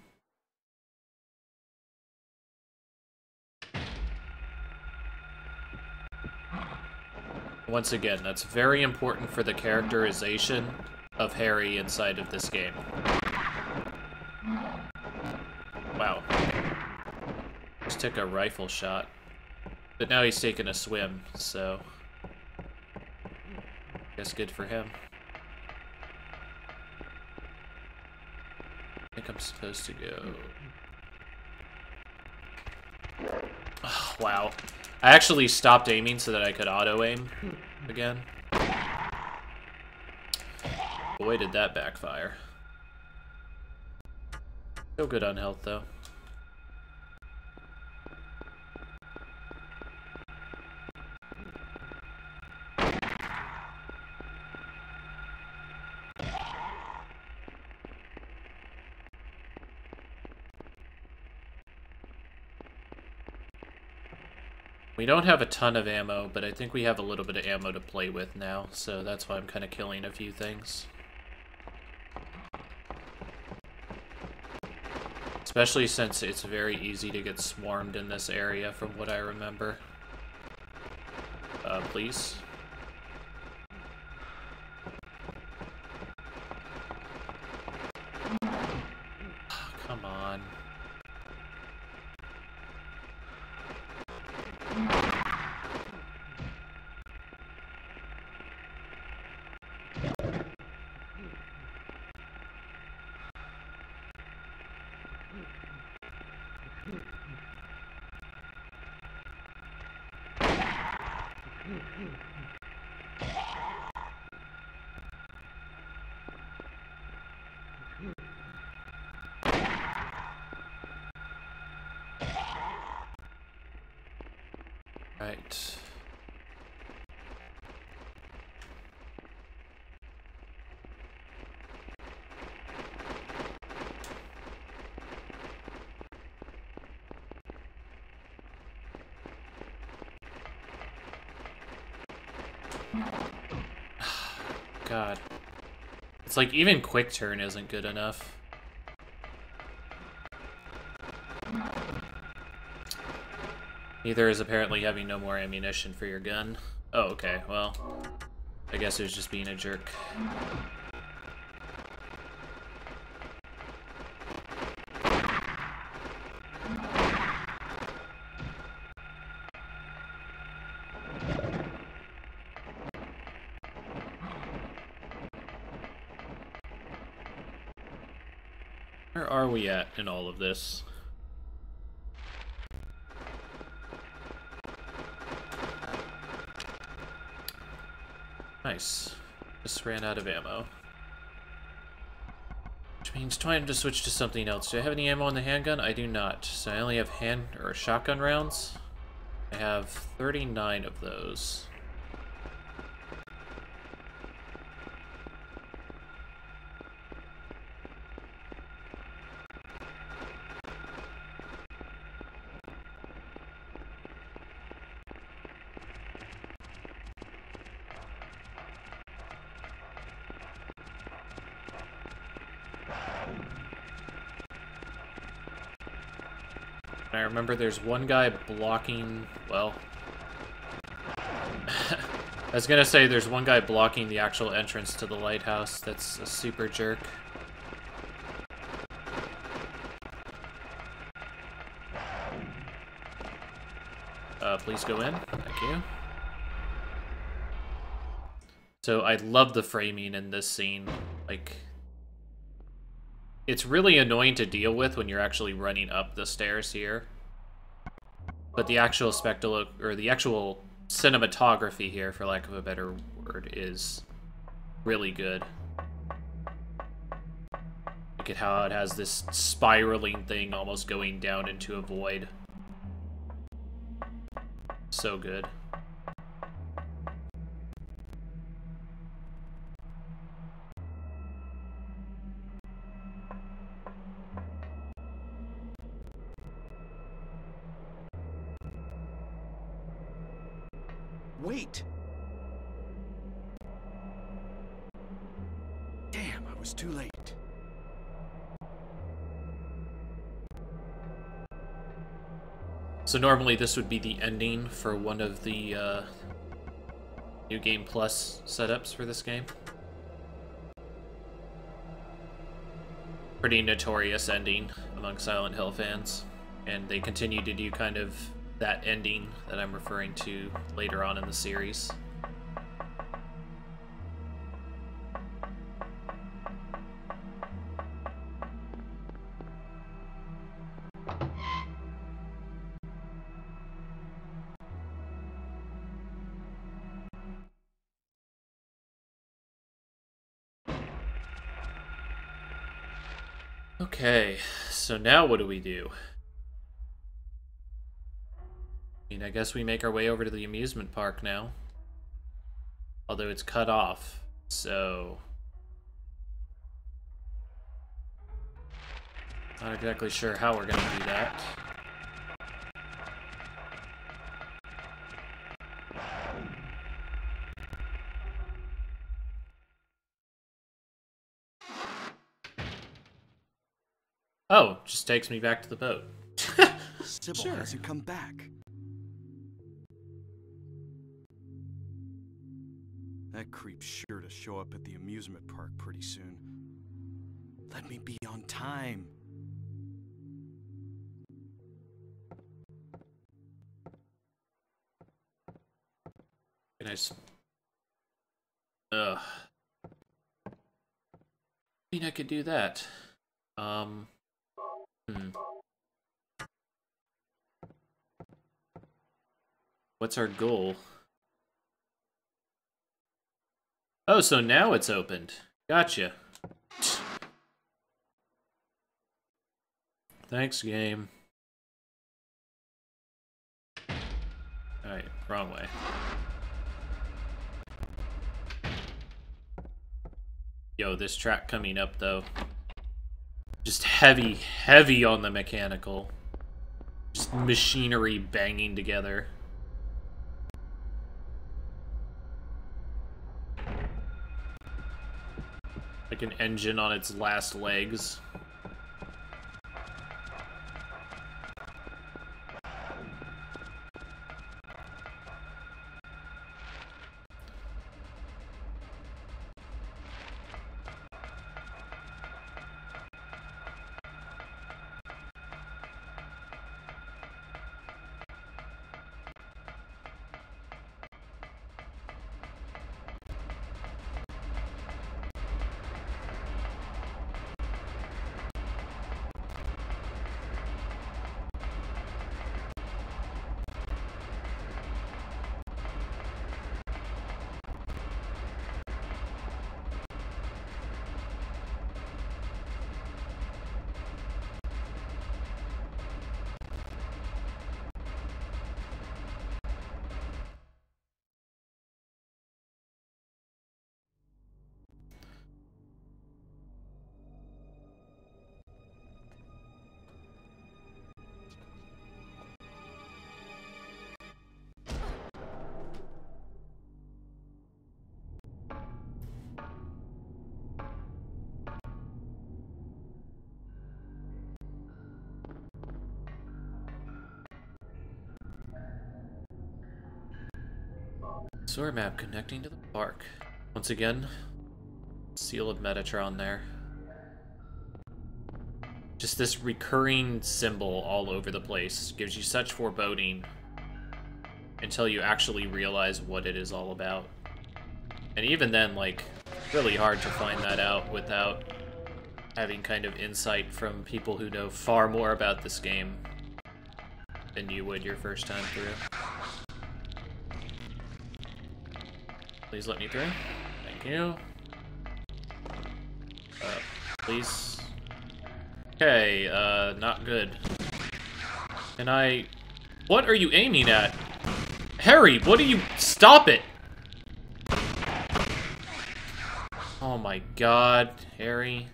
S1: Once again, that's very important for the characterization of Harry inside of this game. Wow. Just took a rifle shot. But now he's taking a swim, so... guess good for him. I think I'm supposed to go... Oh, wow. I actually stopped aiming so that I could auto-aim again. Boy, did that backfire. Still good on health, though. We don't have a ton of ammo, but I think we have a little bit of ammo to play with now, so that's why I'm kind of killing a few things. Especially since it's very easy to get swarmed in this area, from what I remember. Please. Come on. Right. God. It's like even quick turn isn't good enough. Neither is apparently having no more ammunition for your gun. Oh, okay, well, I guess it was just being a jerk. Where are we at in all of this? Nice. Just ran out of ammo. Which means time to switch to something else. Do I have any ammo on the handgun? I do not. So I only have shotgun rounds. I have 39 of those. I remember there's one guy blocking, well... I was gonna say there's one guy blocking the actual entrance to the lighthouse that's a super jerk. Please go in. Thank you. So I love the framing in this scene. Like, it's really annoying to deal with when you're actually running up the stairs here. But the actual spectacle, or the actual cinematography here, for lack of a better word, is really good. Look at how it has this spiraling thing almost going down into a void. So good.
S2: Wait! Damn, I was too late.
S1: So normally this would be the ending for one of the New Game Plus setups for this game. Pretty notorious ending among Silent Hill fans. And they continue to do kind of that ending that I'm referring to later on in the series. Okay, so now what do we do? I mean, I guess we make our way over to the amusement park now. Although it's cut off, so... not exactly sure how we're gonna do that. Oh, just takes me back to the boat.
S2: Sybil
S1: Sure.
S2: hasn't come back. That creep's sure to show up at the amusement park pretty soon. Let me be on time.
S1: Nice. Ugh. I mean, I could do that. What's our goal? Oh, so now it's opened. Gotcha. Thanks, game. Alright, wrong way. Yo, this track coming up, though. Just heavy, heavy on the mechanical. Just machinery banging together. Like an engine on its last legs. Sewer map connecting to the park. Once again, Seal of Metatron there. Just this recurring symbol all over the place gives you such foreboding until you actually realize what it is all about. And even then, like, really hard to find that out without having kind of insight from people who know far more about this game than you would your first time through. Please let me through. Thank you. Please. Okay, not good. Can I... What are you aiming at? Harry, what are you... Stop it! Oh my god, Harry.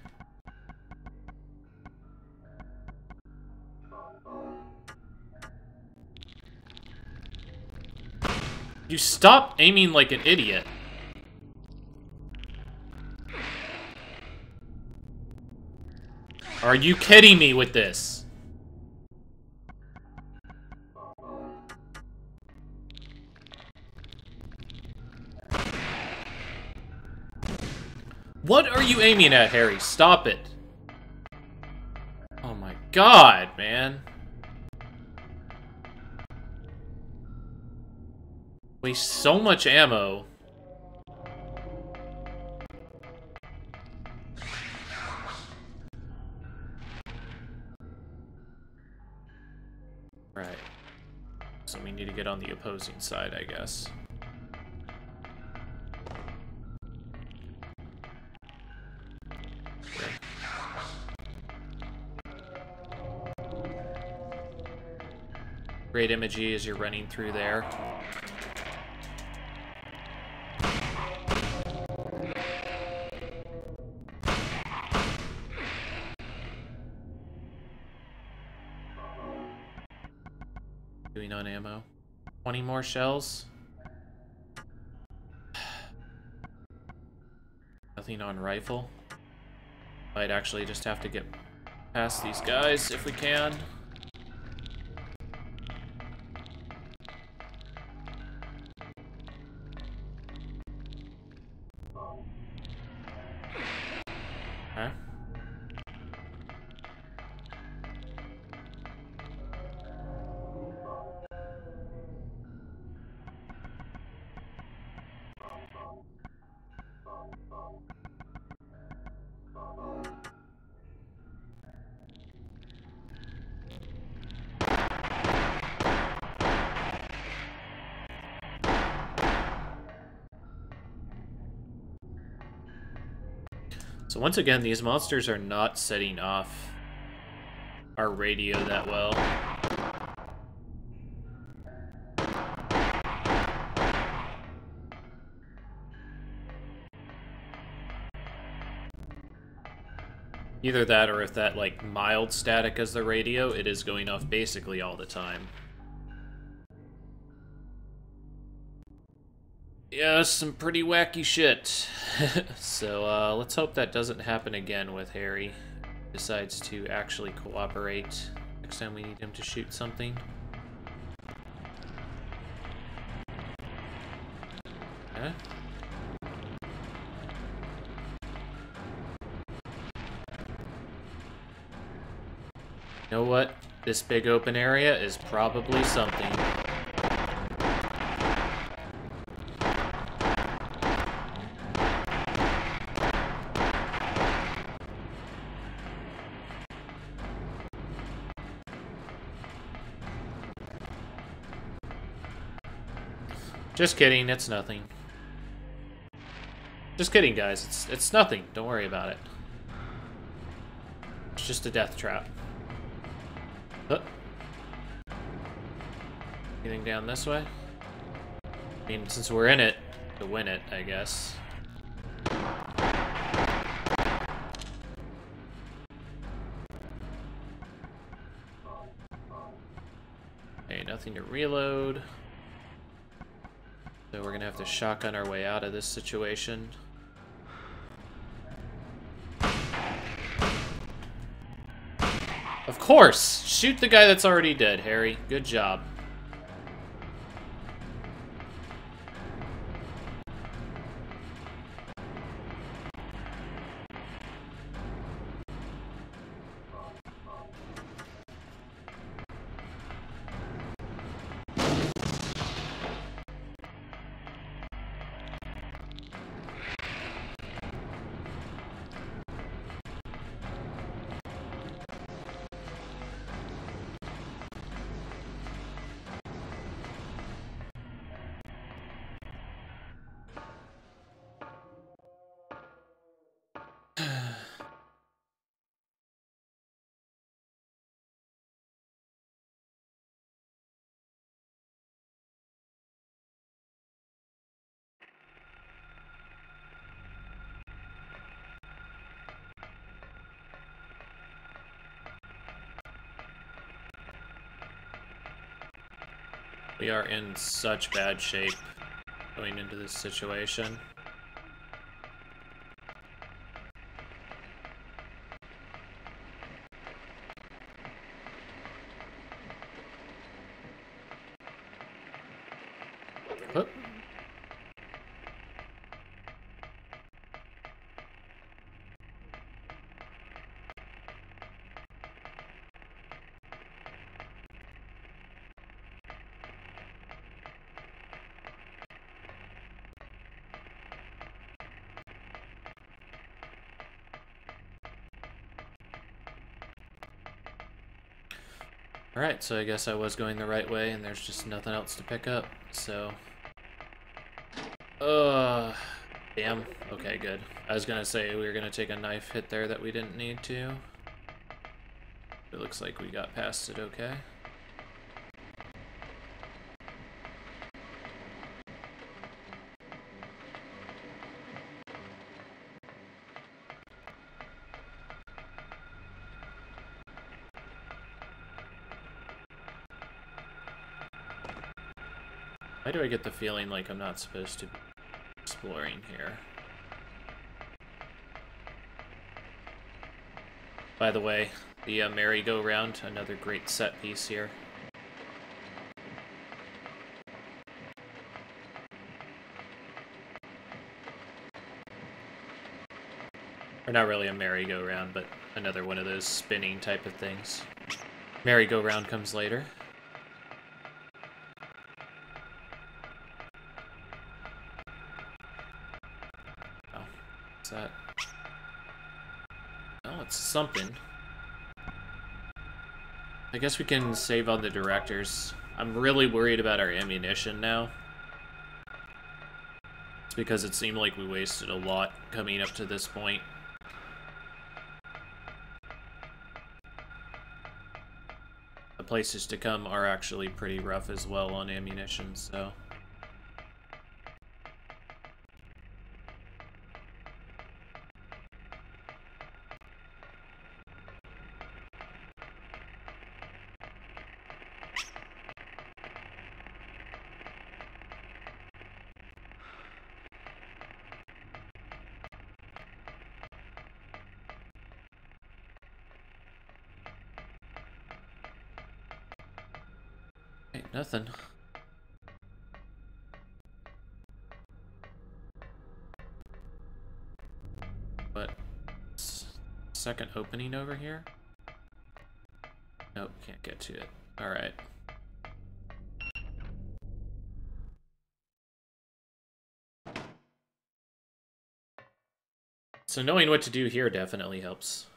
S1: You stop aiming like an idiot. Are you kidding me with this? What are you aiming at, Harry? Stop it. Oh my god, man. Waste so much ammo. Right. So we need to get on the opposing side, I guess. Okay. Great imagery as you're running through there. Doing on ammo. 20 more shells. Nothing on rifle. Might actually just have to get past these guys if we can. Huh? So once again, these monsters are not setting off our radio that well. Either that, or if that, like, mild static as the radio, it is going off basically all the time. Yeah, some pretty wacky shit. So, let's hope that doesn't happen again with Harry. Decides to actually cooperate next time we need him to shoot something. Okay. You know what? This big open area is probably something. Just kidding, it's nothing. Just kidding, guys. It's nothing. Don't worry about it. It's just a death trap. Anything down this way? I mean, since we're in it, to win it, I guess. Okay, nothing to reload. So we're gonna have to shotgun our way out of this situation. Of course! Shoot the guy that's already dead, Harry. Good job. We are in such bad shape going into this situation. Whoop. Alright, so I guess I was going the right way, and there's just nothing else to pick up, so... damn. Okay, good. I was gonna say we were gonna take a knife hit there that we didn't need to. It looks like we got past it okay. Why do I get the feeling like I'm not supposed to be exploring here? By the way, the merry-go-round, another great set piece here. Or not really a merry-go-round, but another one of those spinning type of things. Merry-go-round comes later. That? Oh, it's something. I guess we can save on the directors. I'm really worried about our ammunition now. It's because it seemed like we wasted a lot coming up to this point. The places to come are actually pretty rough as well on ammunition, so... nothing. What? Second opening over here? Nope, can't get to it. Alright. So knowing what to do here definitely helps.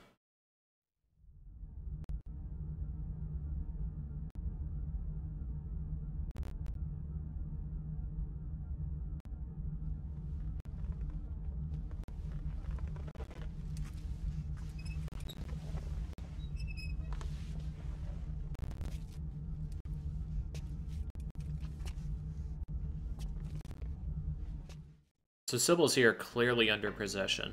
S1: So Sybil's here clearly under possession.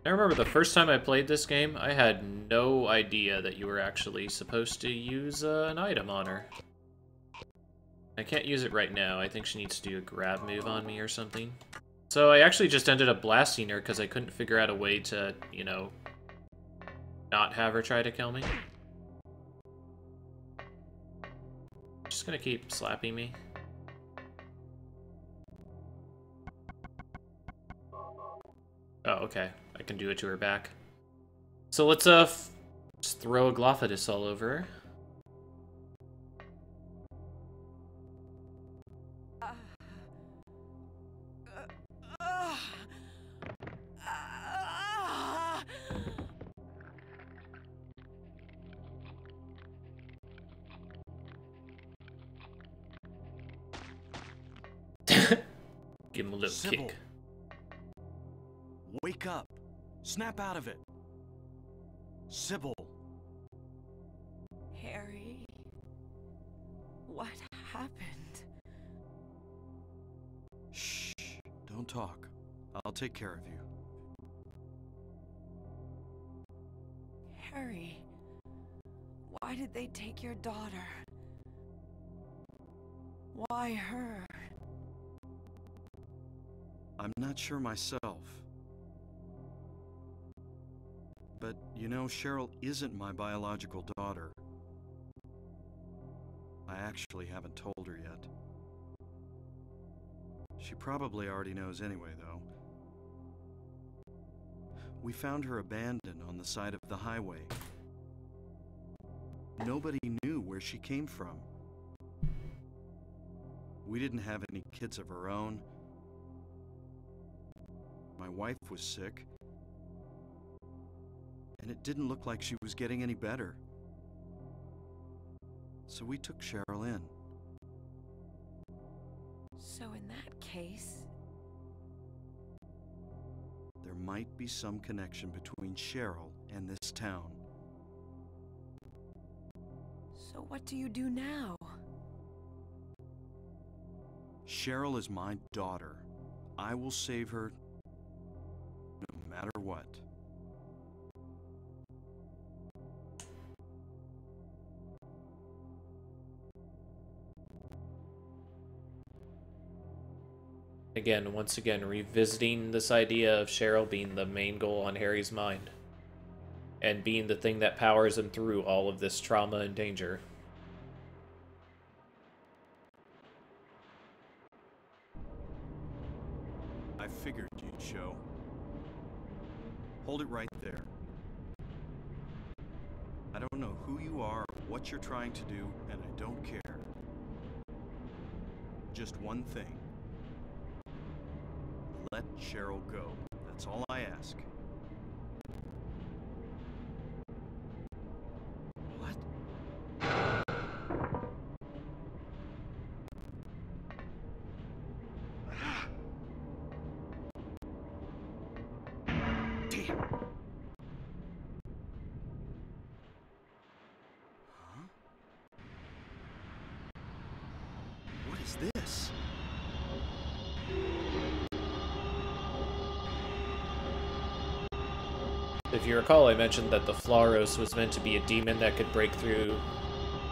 S1: I remember the first time I played this game, I had no idea that you were actually supposed to use an item on her. I can't use it right now. I think she needs to do a grab move on me or something. So I actually just ended up blasting her because I couldn't figure out a way to, you know, not have her try to kill me. Just gonna keep slapping me. Oh, okay. I can do it to her back. So let's just throw a Glophidus all over her. Give him a little
S2: Sybil.
S1: kick.
S2: Wake up! Snap out of it! Sybil!
S4: Harry, what happened?
S2: Shh! Don't talk. I'll take care of you.
S4: Harry, why did they take your daughter? Why her?
S2: I'm not sure myself. But, you know, Cheryl isn't my biological daughter. I actually haven't told her yet. She probably already knows anyway, though. We found her abandoned on the side of the highway. Nobody knew where she came from. We didn't have any kids of our own. My wife was sick. And it didn't look like she was getting any better. So we took Cheryl in.
S4: So in that case...
S2: There might be some connection between Cheryl and this town.
S4: So what do you do now?
S2: Cheryl is my daughter. I will save her no matter what.
S1: Again, once again, revisiting this idea of Cheryl being the main goal on Harry's mind. And being the thing that powers him through all of this trauma and danger.
S2: I figured you'd show. Hold it right there. I don't know who you are or what you're trying to do, and I don't care. Just one thing. Let Cheryl go. That's all I ask. What? Damn. Huh? What is this?
S1: If you recall, I mentioned that the Flauros was meant to be a demon that could break through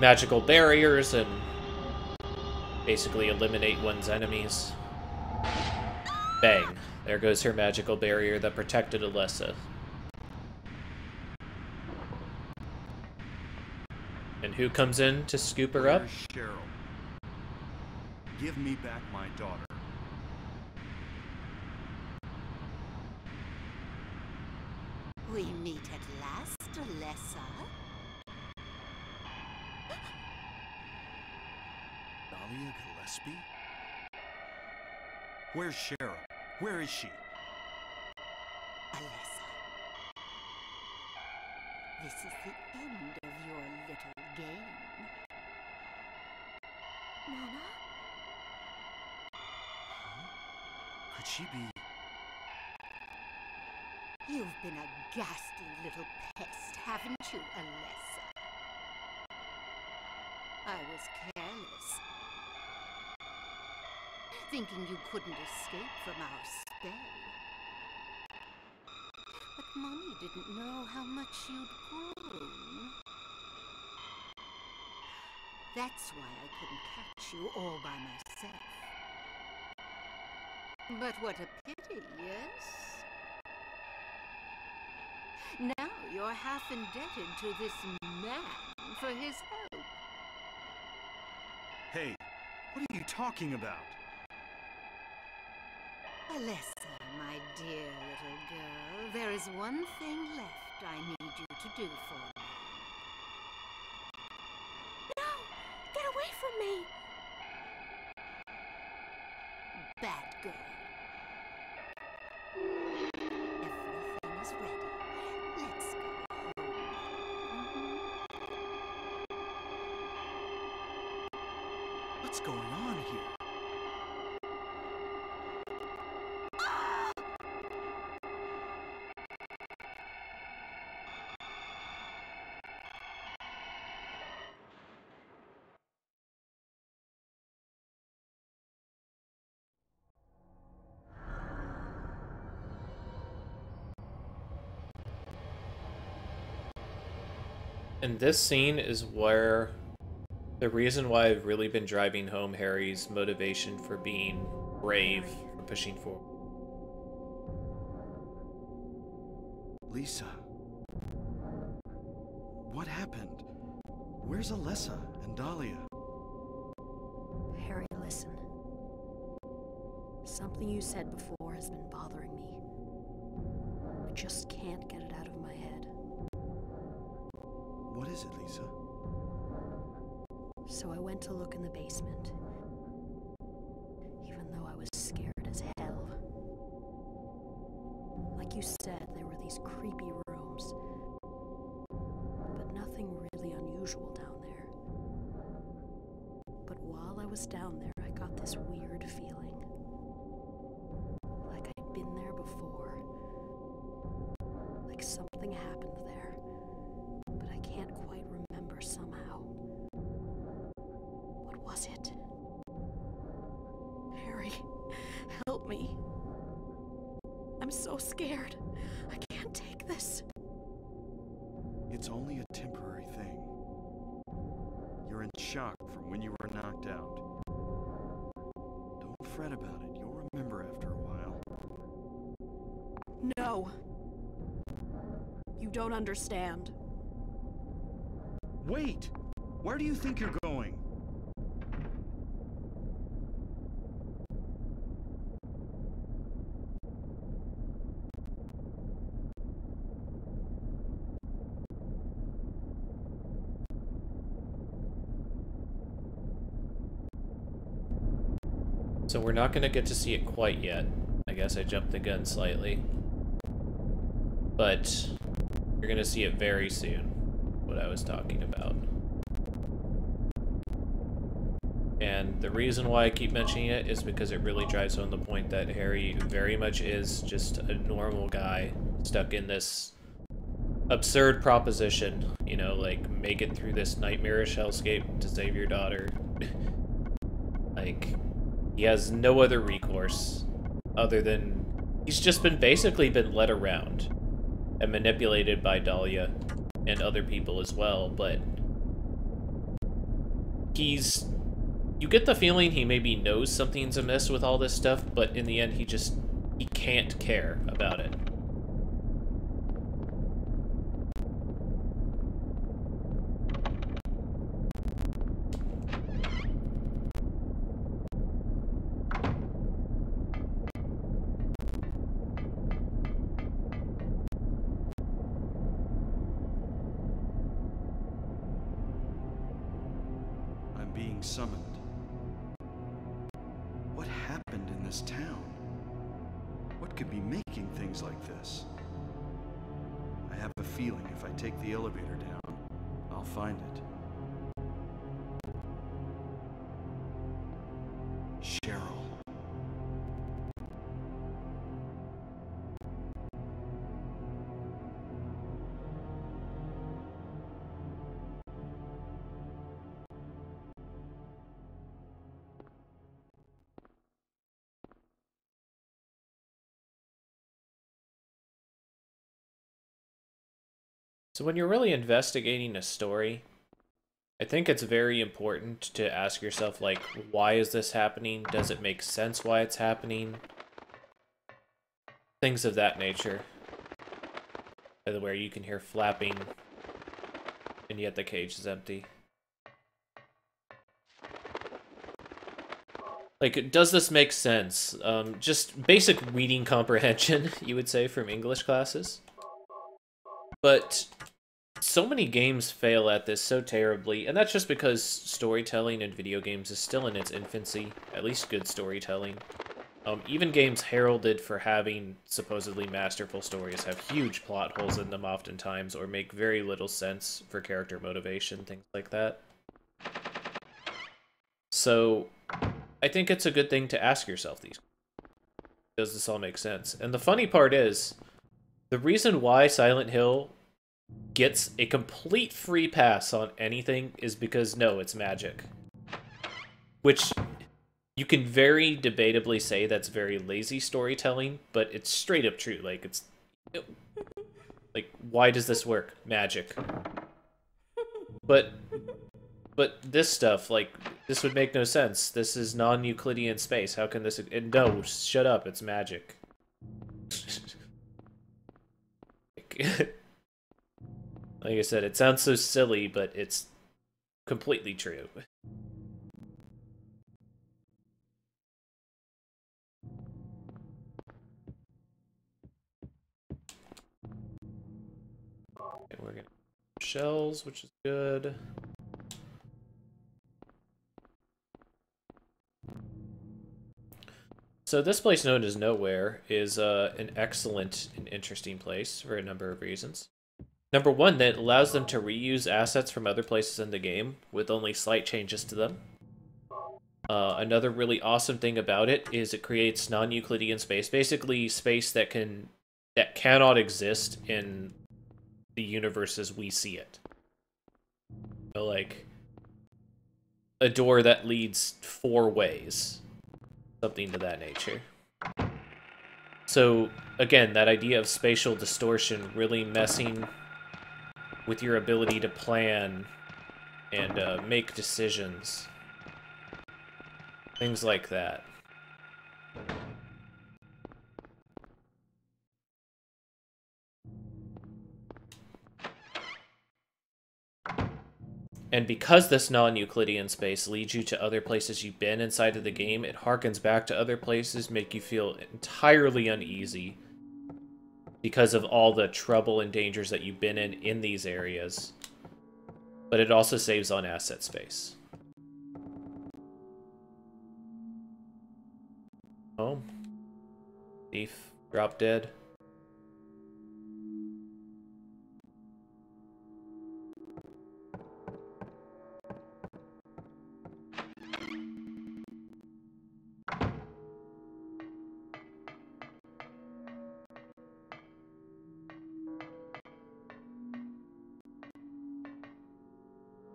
S1: magical barriers and basically eliminate one's enemies. Bang. There goes her magical barrier that protected Alessa. And who comes in to scoop her up?
S2: Where's Cheryl? Give me back my daughter.
S5: We meet at last, Alessa.
S2: Dahlia Gillespie? Where's Cheryl? Where is she?
S5: Alessa. This is the end of your little game.
S4: Mama?
S2: Could she be?
S5: You've been a ghastly little pest, haven't you, Alessa? I was careless, thinking you couldn't escape from our spell. But Mommy didn't know how much you'd grown. That's why I couldn't catch you all by myself. But what a pity, yes? Now you're half indebted to this man for his help.
S2: Hey, what are you talking about?
S5: Alessa, my dear little girl, there is one thing left I need you to do for me.
S4: No! Get away from me!
S5: Bad girl. Everything is ready. Let's go home.
S2: What's going on here?
S1: And this scene is where the reason why I've really been driving home Harry's motivation for being brave, for pushing forward.
S2: Lisa. What happened? Where's Alessa and Dahlia?
S6: Harry, listen. Something you said before has been bothering me. I just can't get it out of my head.
S2: What is it, Lisa?
S6: So I went to look in the basement, even though I was scared as hell. Like you said, there were these creepy rooms, but nothing really unusual down there. But while I was down there, I got this weird feeling. Like I'd been there before. Like something happened there, but I can't quite remember somehow. What was it? Harry, help me. I'm so scared. I can't take this.
S2: It's only a temporary thing. You're in shock from when you were knocked out. Don't fret about it. You'll remember after a while.
S6: No. You don't understand.
S2: Wait! Where do you think you're going?
S1: So we're not going to get to see it quite yet. I guess I jumped the gun slightly. But you're going to see it very soon, what I was talking about. And the reason why I keep mentioning it is because it really drives home the point that Harry very much is just a normal guy stuck in this absurd proposition, you know, like, make it through this nightmarish hellscape to save your daughter. Like, he has no other recourse other than he's just basically been led around and manipulated by Dahlia and other people as well, but you get the feeling he maybe knows something's amiss with all this stuff, but in the end he just he can't care about it.
S2: I'm being summoned. What happened in this town? What could be making things like this? I have a feeling if I take the elevator down, I'll find it. Cheryl.
S1: So when you're really investigating a story, I think it's very important to ask yourself, like, why is this happening? Does it make sense why it's happening? Things of that nature. By the way, you can hear flapping, and yet the cage is empty. Like, does this make sense? Just basic reading comprehension, you would say, from English classes. But so many games fail at this so terribly, and that's just because storytelling in video games is still in its infancy, at least good storytelling. Even games heralded for having supposedly masterful stories have huge plot holes in them oftentimes, or make very little sense for character motivation, things like that. So, I think it's a good thing to ask yourself these. Does this all make sense? And the funny part is, the reason why Silent Hill gets a complete free pass on anything is because, no, it's magic. Which, you can very debatably say that's very lazy storytelling, but it's straight up true. Like, like, why does this work? Magic. But this stuff, like, this would make no sense. This is non-Euclidean space. How can this... No, shut up, it's magic. Like I said, it sounds so silly, but it's completely true. Okay, we're gonna shells, which is good. So this place known as Nowhere is an excellent and interesting place for a number of reasons. Number one, that allows them to reuse assets from other places in the game with only slight changes to them. Another really awesome thing about it is it creates non-Euclidean space, basically space that cannot exist in the universe as we see it. So, like a door that leads 4 ways, something to that nature. So again, that idea of spatial distortion really messing with your ability to plan and make decisions. Things like that. And because this non-Euclidean space leads you to other places you've been inside of the game, it harkens back to other places, make you feel entirely uneasy because of all the trouble and dangers that you've been in these areas. But it also saves on asset space. Oh. Thief. Drop dead.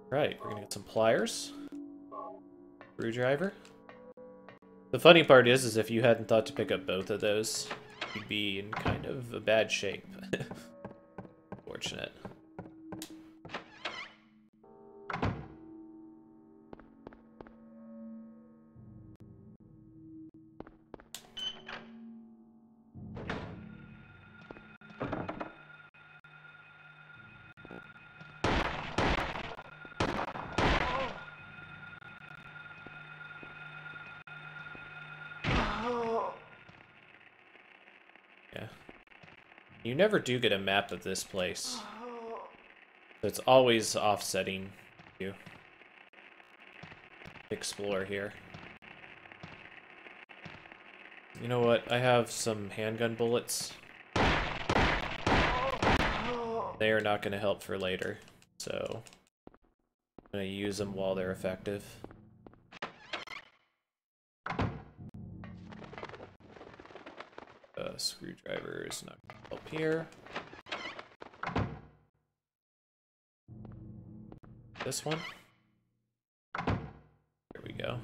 S1: Right, we're gonna get some pliers. Screwdriver. The funny part is if you hadn't thought to pick up both of those, you'd be in kind of a bad shape. Fortunate. You never do get a map of this place. So it's always offsetting you. Explore here. You know what? I have some handgun bullets. They are not going to help for later, so I'm going to use them while they're effective. Screwdriver is not going to help here. This one. There we go.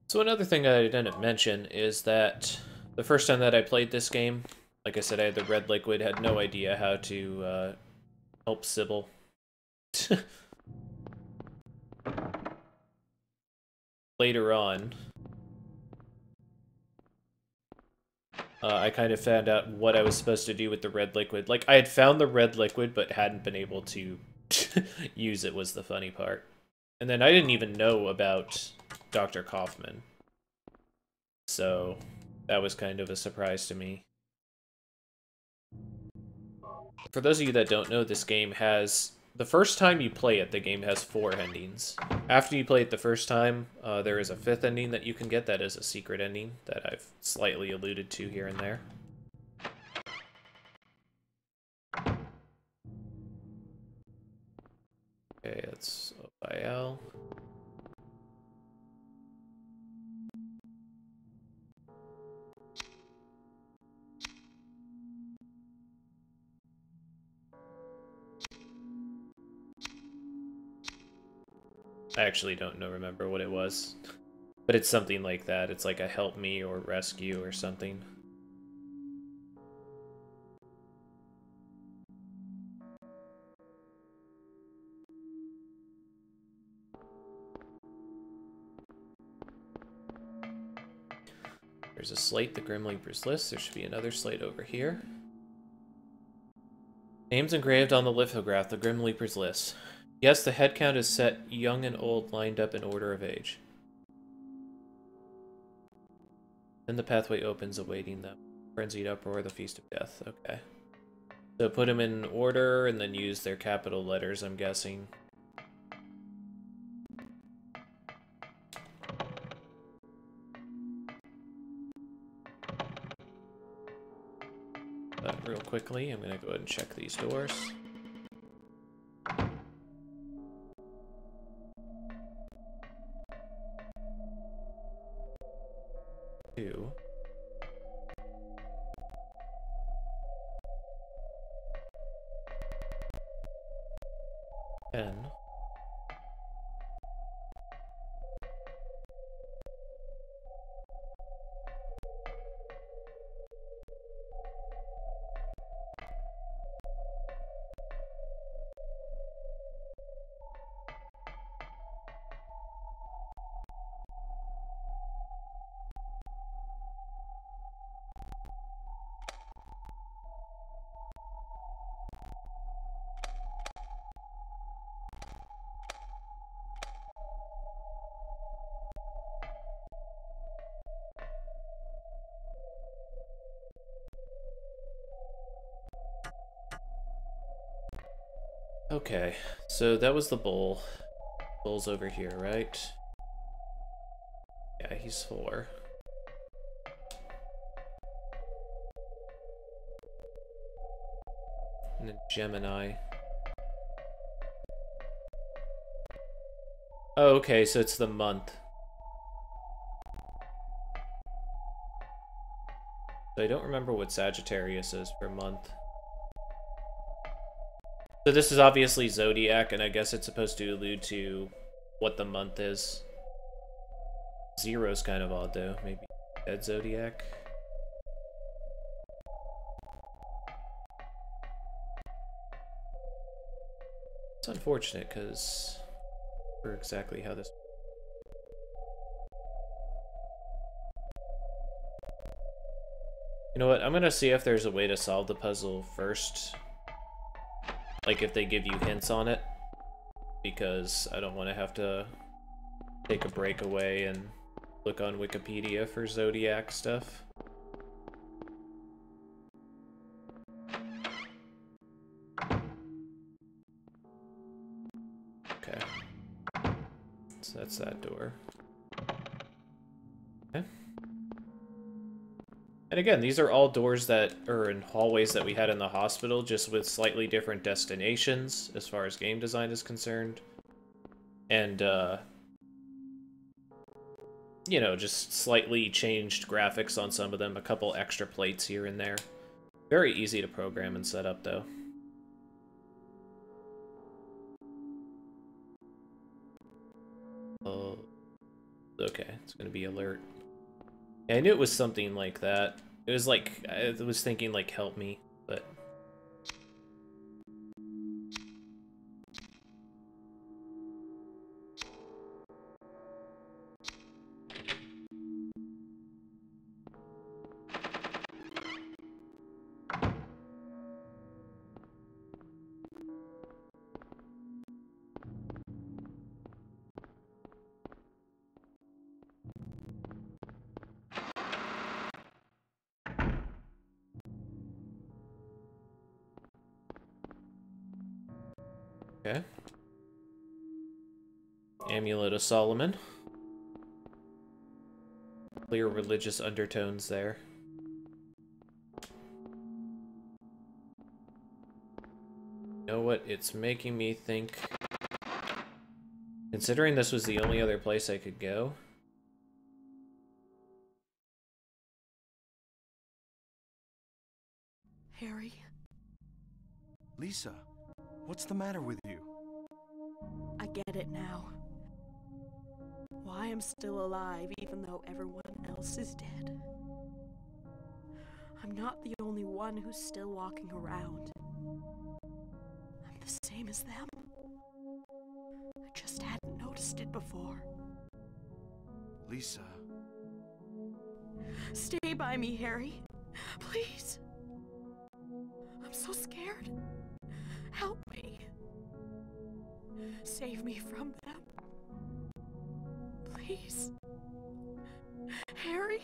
S1: So another thing I didn't mention is that the first time that I played this game, like I said, I had the red liquid, had no idea how to help Sybil. Later on, I kind of found out what I was supposed to do with the red liquid. Like, I had found the red liquid, but hadn't been able to use it, was the funny part. And then I didn't even know about Dr. Kaufman. So, that was kind of a surprise to me. For those of you that don't know, this game has... The first time you play it, the game has 4 endings. After you play it the first time, there is a 5th ending that you can get that is a secret ending that I've slightly alluded to here and there. Okay, that's OIL. I actually don't remember what it was, but it's something like that. It's like a help me or rescue or something. There's a slate, the Grim Reaper's list. There should be another slate over here. Names engraved on the lithograph, the Grim Reaper's list. Yes, the head count is set, young and old lined up in order of age. Then the pathway opens, awaiting them. Frenzied uproar, the feast of death. Okay. So put them in order and then use their capital letters, I'm guessing. Real quickly, I'm going to go ahead and check these doors. Two. Ten. Okay, so that was the bull. Bull's over here, right? Yeah, he's 4. And then Gemini. Oh, okay, so it's the month. So I don't remember what Sagittarius is per month. So this is obviously Zodiac, and I guess it's supposed to allude to what the month is. Zero's kind of odd, though. Maybe Dead Zodiac? It's unfortunate, because for exactly how this... You know what? I'm gonna see if there's a way to solve the puzzle first. Like if they give you hints on it. Because I don't want to have to take a break away and look on Wikipedia for Zodiac stuff. Okay. So that's that door. Okay. And again, these are all doors that are in hallways that we had in the hospital, just with slightly different destinations as far as game design is concerned. And, you know, just slightly changed graphics on some of them, a couple extra plates here and there. Very easy to program and set up, though. Oh, okay, it's gonna be alert. Yeah, I knew it was something like that. It was like, I was thinking like, help me, but... Okay. Amulet of Solomon. Clear religious undertones there. You know what? It's making me think... Considering this was the only other place I could go...
S6: Harry?
S2: Lisa, what's the matter with you?
S6: I get it now. Why I'm still alive even though everyone else is dead. I'm not the only one who's still walking around. I'm the same as them. I just hadn't noticed it before.
S2: Lisa.
S6: Stay by me, Harry. Please. I'm so scared. Help me. Save me from them. Please. Harry?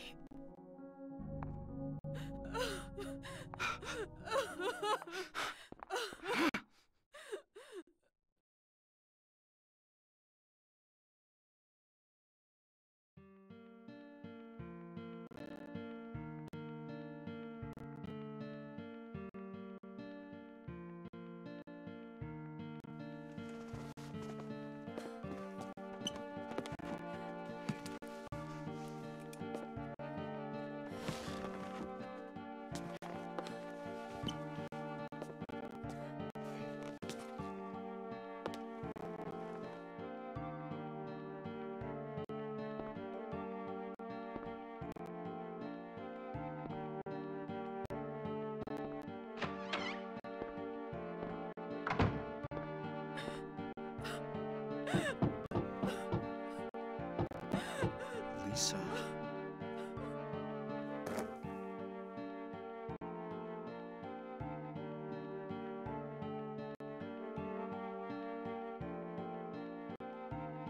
S2: Lisa.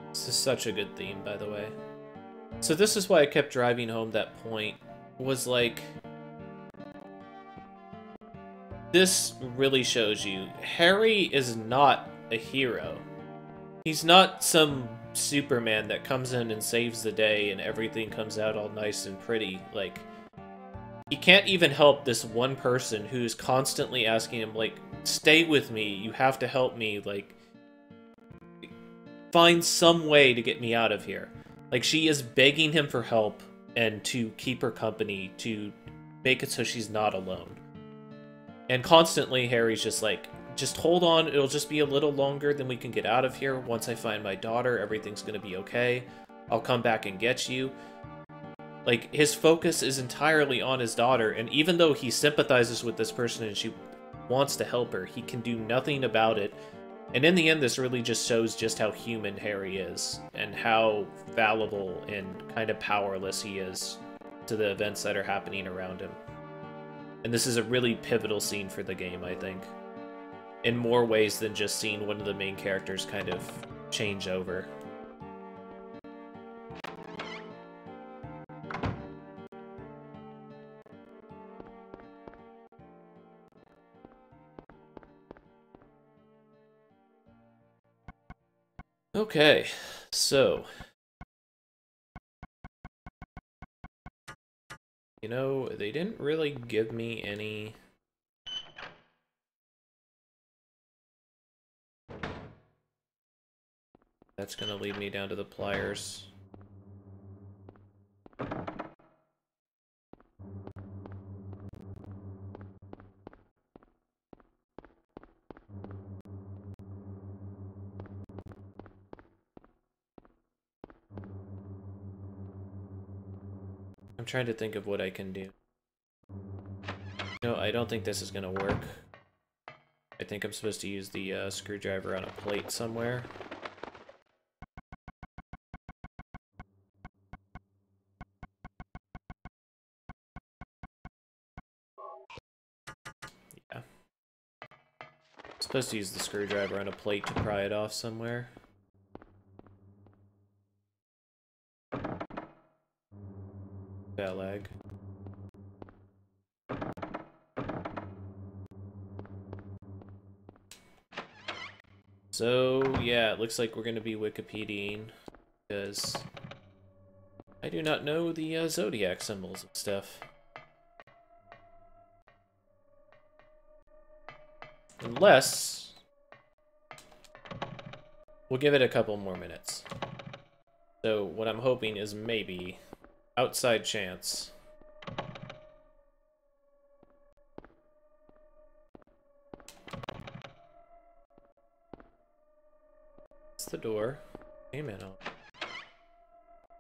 S1: This is such a good theme, by the way. So this is why I kept driving home that point, was like... This really shows you, Harry is not a hero. He's not some Superman that comes in and saves the day and everything comes out all nice and pretty. Like, he can't even help this one person who's constantly asking him, like, stay with me, you have to help me, like, find some way to get me out of here. Like, she is begging him for help and to keep her company, to make it so she's not alone. And constantly, Harry's just like, just hold on, it'll just be a little longer, then we can get out of here. Once I find my daughter, everything's gonna be okay. I'll come back and get you. Like, his focus is entirely on his daughter, and even though he sympathizes with this person and she wants to help her, he can do nothing about it. And in the end, this really just shows just how human Harry is, and how fallible and kind of powerless he is to the events that are happening around him. And this is a really pivotal scene for the game, I think. In more ways than just seeing one of the main characters kind of change over. Okay, so... You know, they didn't really give me any... That's gonna lead me down to the pliers. I'm trying to think of what I can do. No, I don't think this is gonna work. I think I'm supposed to use the screwdriver on a plate somewhere. Yeah. I'm supposed to use the screwdriver on a plate to pry it off somewhere. That lag. So, yeah, it looks like we're going to be Wikipediaing, because I do not know the zodiac symbols and stuff. Unless... we'll give it a couple more minutes. So, what I'm hoping is maybe outside chance. The door. Amen.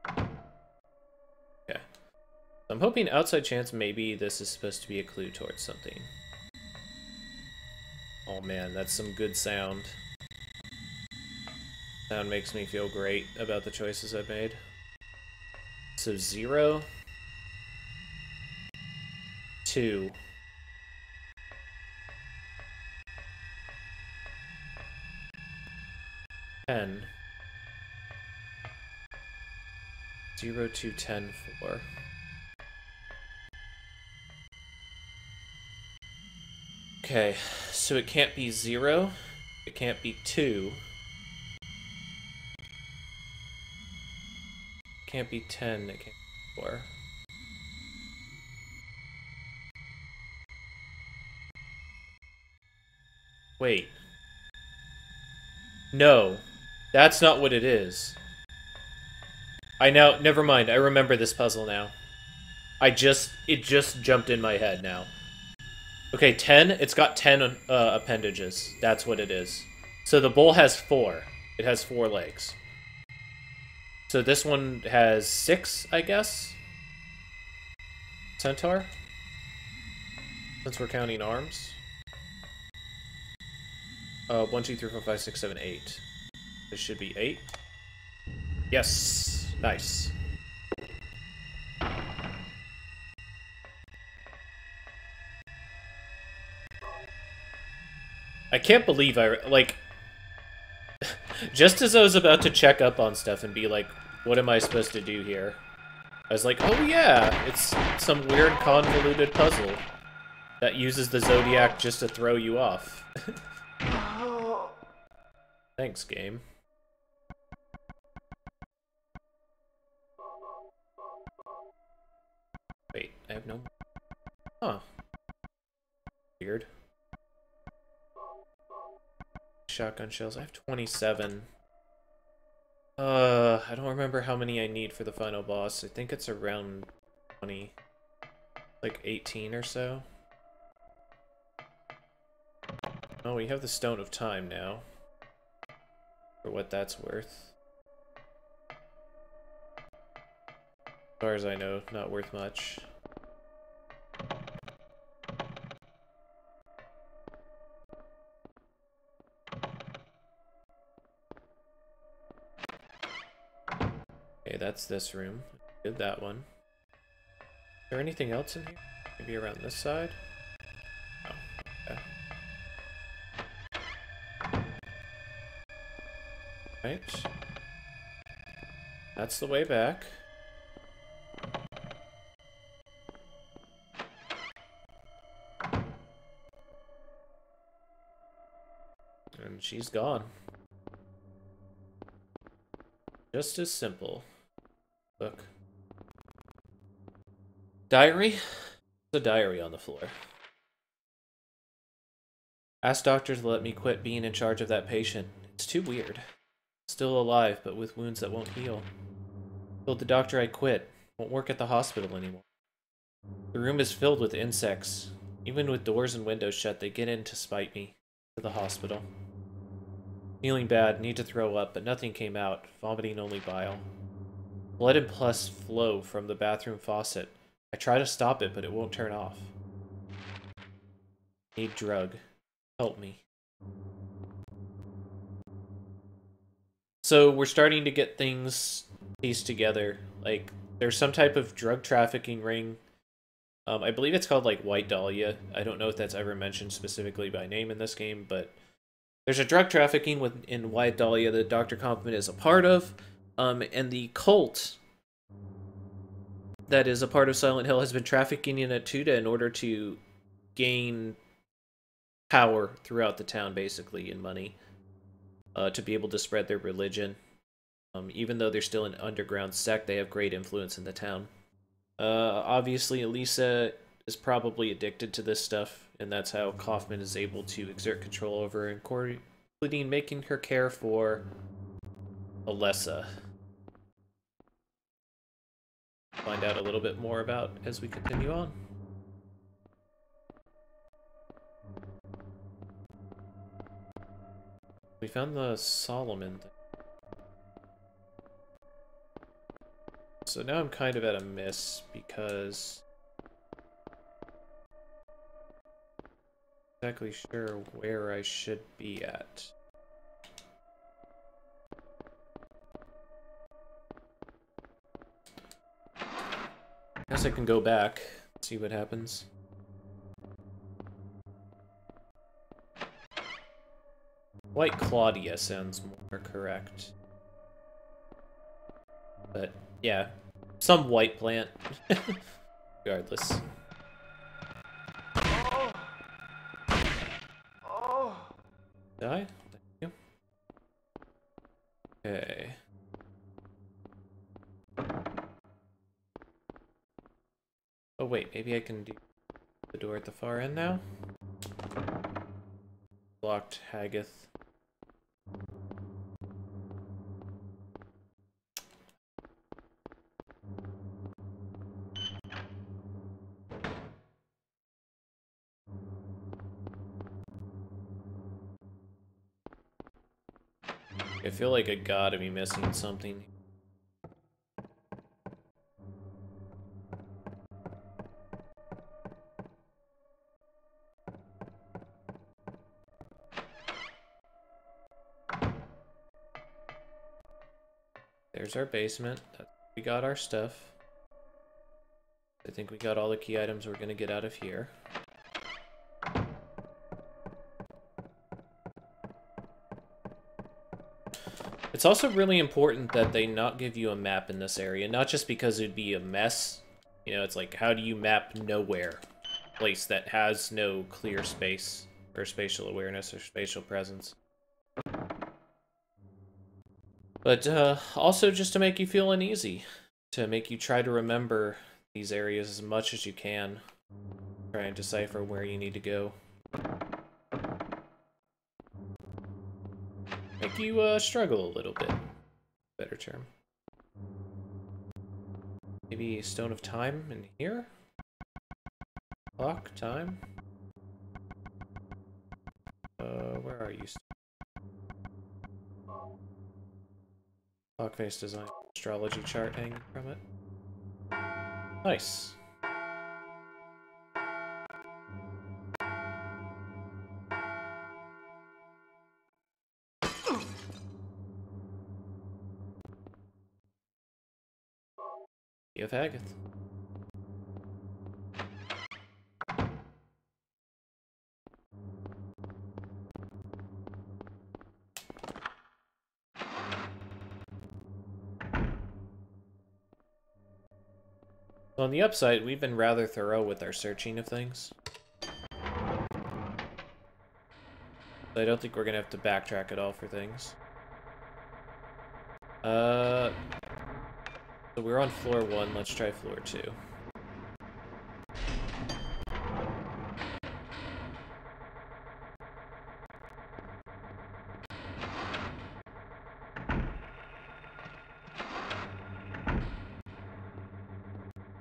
S1: Okay. I'm hoping outside chance maybe this is supposed to be a clue towards something. Oh man, that's some good sound. Sound makes me feel great about the choices I've made. So 0, 2. 10. 0, 2, 10, 4. Okay, so it can't be 0. It can't be 2. It can't be 10. It can't be 4. Wait. No. That's not what it is. Never mind, I remember this puzzle now. It just jumped in my head now. Okay, 10, it's got 10 appendages. That's what it is. So the bowl has 4. It has 4 legs. So this one has 6, I guess? Centaur? Since we're counting arms. 1, 2, 3, 4, 5, 6, 7, 8. This should be 8. Yes! Nice. I can't believe like... just as I was about to check up on stuff and be like, what am I supposed to do here? I was like, oh yeah, it's some weird convoluted puzzle that uses the Zodiac just to throw you off. Thanks, game. Wait, I have no... Huh. Weird. Shotgun shells. I have 27. I don't remember how many I need for the final boss. I think it's around 20. Like 18 or so. Oh, we have the Stone of Time now. For what that's worth. As far as I know, not worth much. Okay, that's this room. Did that one. Is there anything else in here? Maybe around this side? Right. That's the way back. And she's gone. Just as simple. Look. Diary? The diary on the floor. Asked doctor to let me quit being in charge of that patient. It's too weird. Still alive, but with wounds that won't heal. Told the doctor I quit. Won't work at the hospital anymore. The room is filled with insects. Even with doors and windows shut, they get in to spite me. To the hospital. Feeling bad, need to throw up, but nothing came out. Vomiting only bile. Blood and pus flow from the bathroom faucet. I try to stop it, but it won't turn off. Need drug. Help me. So we're starting to get things pieced together. Like, there's some type of drug trafficking ring. I believe it's called, like, White Dahlia. I don't know if that's ever mentioned specifically by name in this game, but there's a drug trafficking in White Dahlia that Dr. Kaufman is a part of. And the cult that is a part of Silent Hill has been trafficking in Etuda in order to gain power throughout the town, basically, and money. To be able to spread their religion. Even though they're still an underground sect, they have great influence in the town. Obviously, Elisa is probably addicted to this stuff, and that's how Kaufman is able to exert control over her, including making her care for Alessa. Find out a little bit more about as we continue on. We found the Solomon thing. So now I'm kind of at a miss because I'm not exactly sure where I should be at. Guess I can go back, see what happens. White Claudia sounds more correct. But, yeah. Some white plant. Regardless. Die? Thank you. Okay. Oh wait, maybe I can do the door at the far end now? Blocked Haggith. I feel like I gotta be missing something. There's our basement. We got our stuff. I think we got all the key items we're gonna get out of here. It's also really important that they not give you a map in this area, not just because it'd be a mess. You know, it's like, how do you map nowhere? Place that has no clear space, or spatial awareness, or spatial presence. But also just to make you feel uneasy. To make you try to remember these areas as much as you can. Try and decipher where you need to go. Make you struggle a little bit. Better term. Maybe Stone of Time in here? Clock, time? Where are you? Clock face design. Astrology chart hanging from it. Nice. You have Haggith. On the upside, we've been rather thorough with our searching of things. I don't think we're gonna have to backtrack at all for things. So we're on floor 1, let's try floor 2.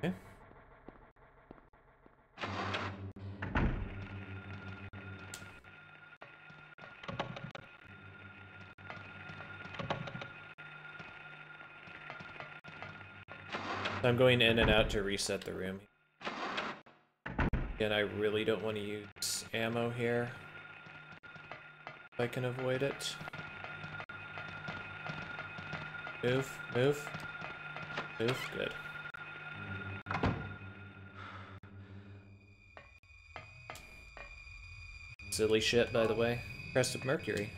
S1: Okay. I'm going in and out to reset the room. And I really don't want to use ammo here. If I can avoid it. Move, move. Move, good. Silly shit, by the way. Crest of Mercury.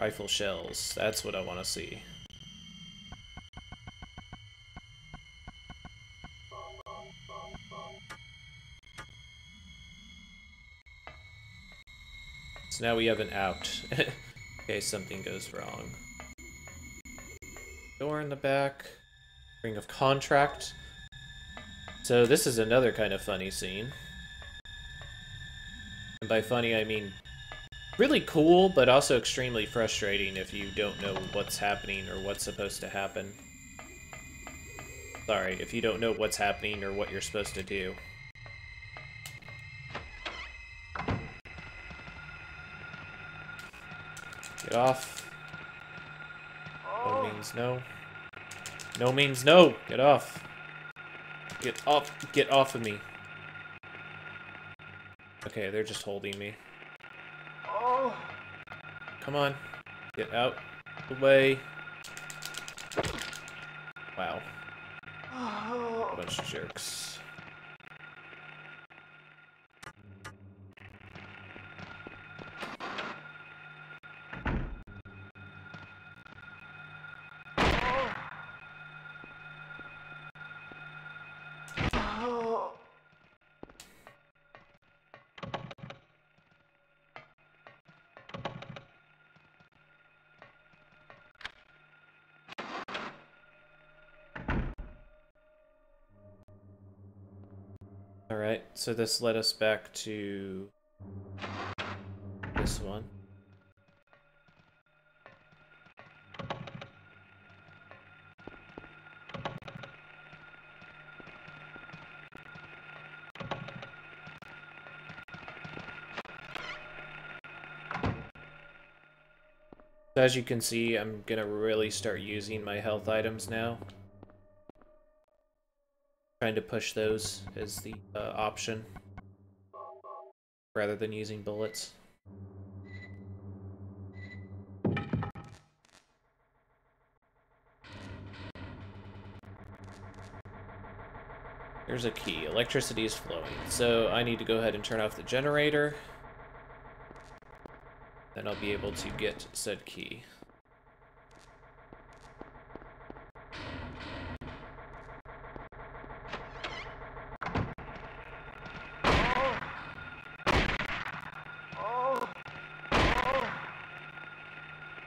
S1: Rifle shells, that's what I want to see. So now we have an out, in case something goes wrong. Door in the back. Ring of Contract. So this is another kind of funny scene. And by funny, I mean really cool, but also extremely frustrating if you don't know what's happening or what's supposed to happen. Sorry, if you don't know what's happening or what you're supposed to do. Get off. No means no. No means no! Get off. Get off. Get off of me. Okay, they're just holding me. Come on. Get out. Away. Wow. A bunch of jerks. Alright, so this led us back to this one. As you can see, I'm gonna really start using my health items now. Trying to push those as the option, rather than using bullets. There's a key. Electricity is flowing, so I need to go ahead and turn off the generator. Then I'll be able to get said key.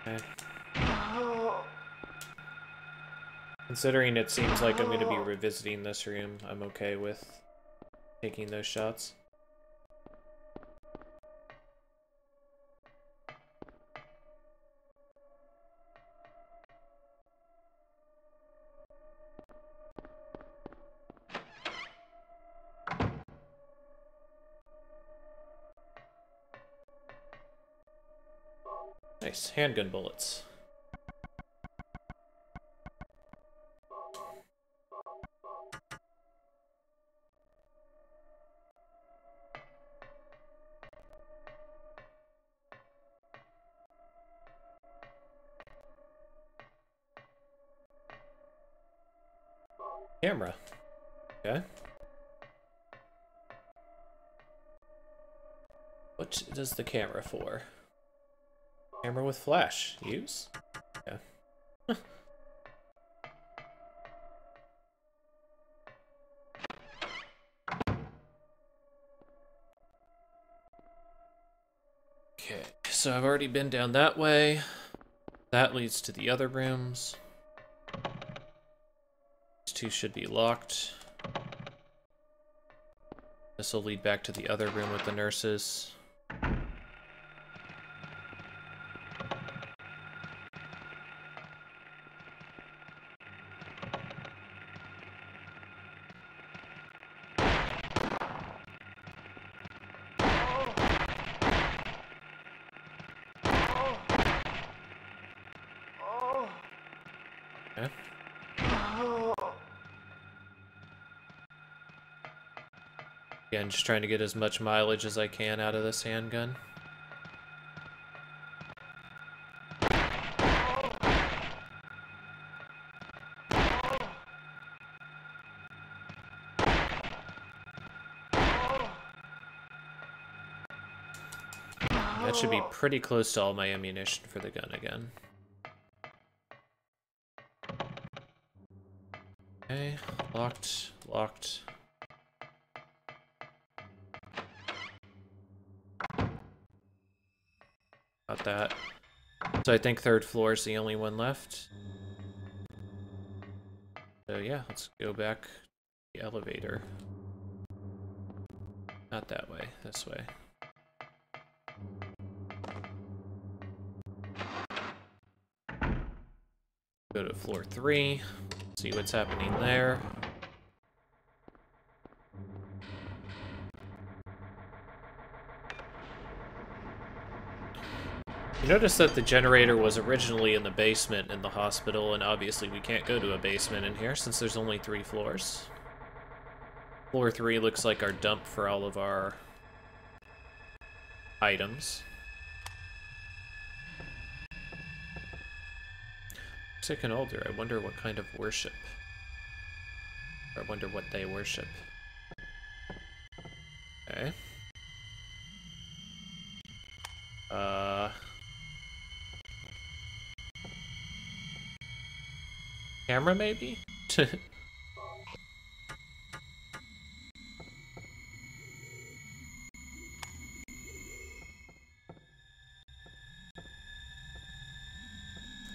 S1: Okay. Considering it seems like I'm going to be revisiting this room, I'm okay with taking those shots. Nice, handgun bullets. Camera. Okay. What does the camera for? Camera with flash. Use? Yeah. Okay, so I've already been down that way. That leads to the other rooms. These two should be locked. This will lead back to the other room with the nurses. Okay. Again, just trying to get as much mileage as I can out of this handgun. That should be pretty close to all my ammunition for the gun again. Okay, locked, locked. Got that. So I think third floor is the only one left. So yeah, let's go back to the elevator. Not that way, this way. Go to floor 3, see what's happening there. You notice that the generator was originally in the basement in the hospital, and obviously we can't go to a basement in here since there's only 3 floors. Floor 3 looks like our dump for all of our items. Looks like an altar. I wonder what kind of worship. Or I wonder what they worship. Okay. Camera, maybe?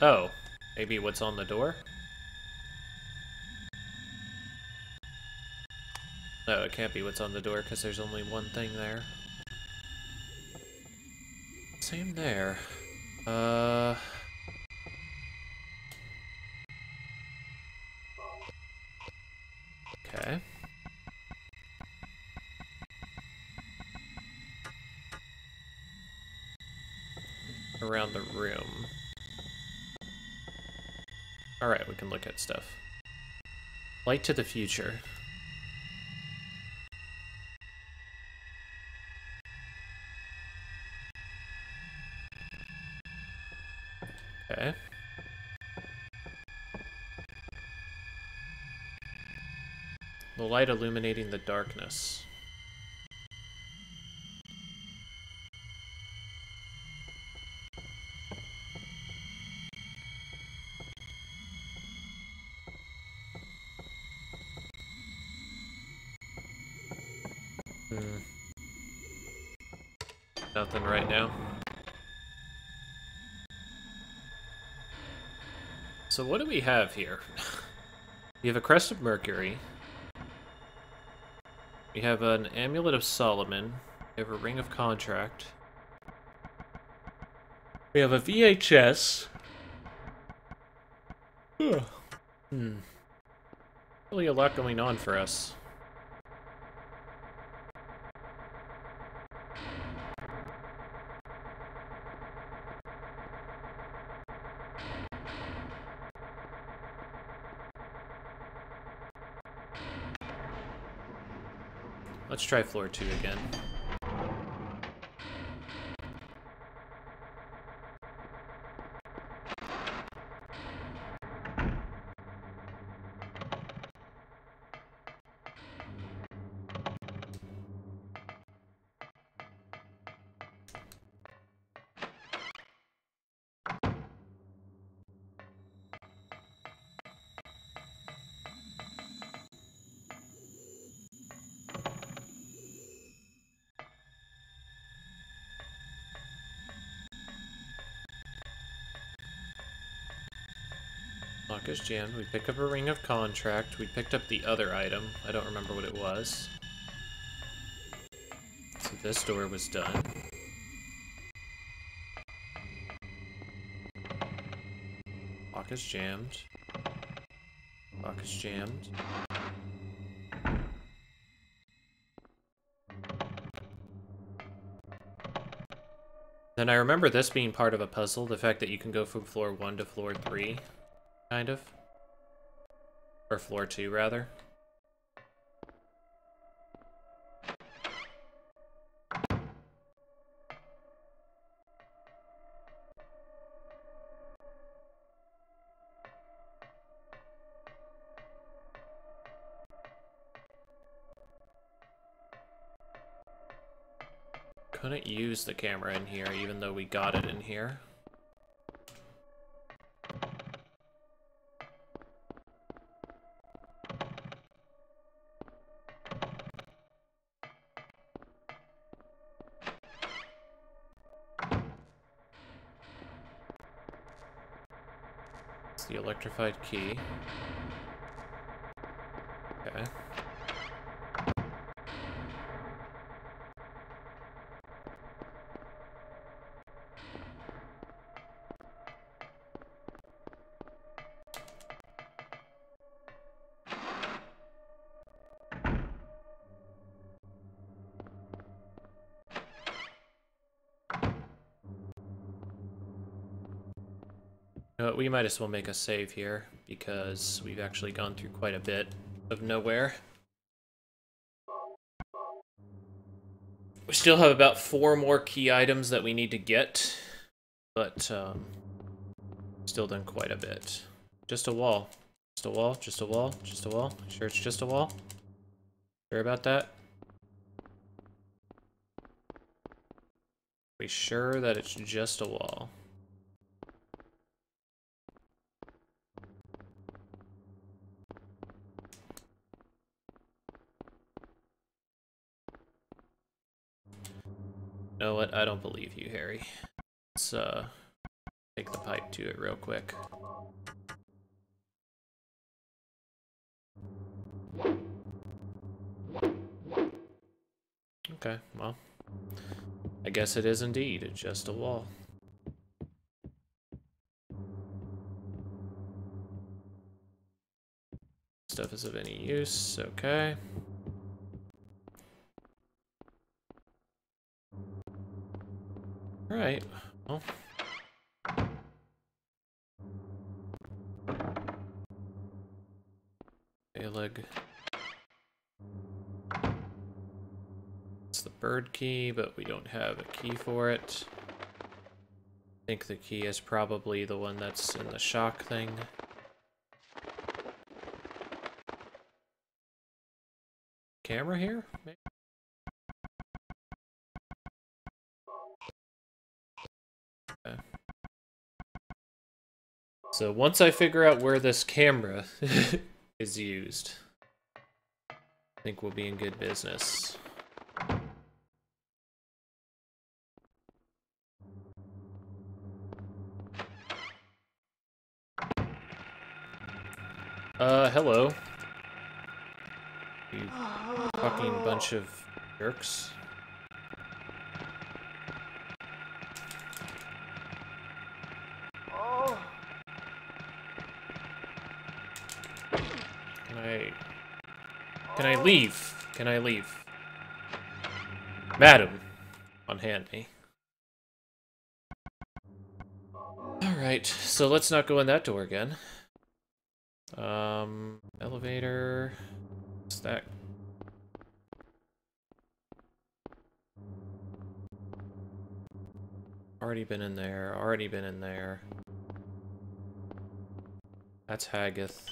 S1: Oh, maybe what's on the door? No, it can't be what's on the door because there's only one thing there. Same there. Okay. Around the room. Alright, we can look at stuff. Light to the future. Okay. The light illuminating the darkness. Nothing right now. So what do we have here? We have a Crest of Mercury. We have an Amulet of Solomon. We have a Ring of Contract. We have a VHS. Really a lot going on for us. Let's try floor 2 again. Lock is jammed. We pick up a ring of contract. We picked up the other item. I don't remember what it was. So this door was done. Lock is jammed. Lock is jammed. Then I remember this being part of a puzzle, the fact that you can go from floor 1 to floor 3, kind of. Or floor 2, rather. Couldn't use the camera in here, even though we got it in here. It's the electrified key. Okay. We might as well make a save here, because we've actually gone through quite a bit of nowhere. We still have about 4 more key items that we need to get, but still done quite a bit. Just a wall. Just a wall, just a wall, just a wall. Sure it's just a wall? Sure about that? We sure that it's just a wall? You know what? I don't believe you, Harry. Let's take the pipe to it real quick. Okay, well, I guess it is indeed just a wall. Stuff is of any use, okay. Alright, well. Leg. It's the bird key, but we don't have a key for it. I think the key is probably the one that's in the shock thing. Camera here? Maybe? Okay. So once I figure out where this camera is used, I think we'll be in good business. Hello. You fucking bunch of jerks. Can I leave? Can I leave? Madam, unhand me. Alright, so let's not go in that door again. Elevator. What's that? Already been in there, already been in there. That's Haggith.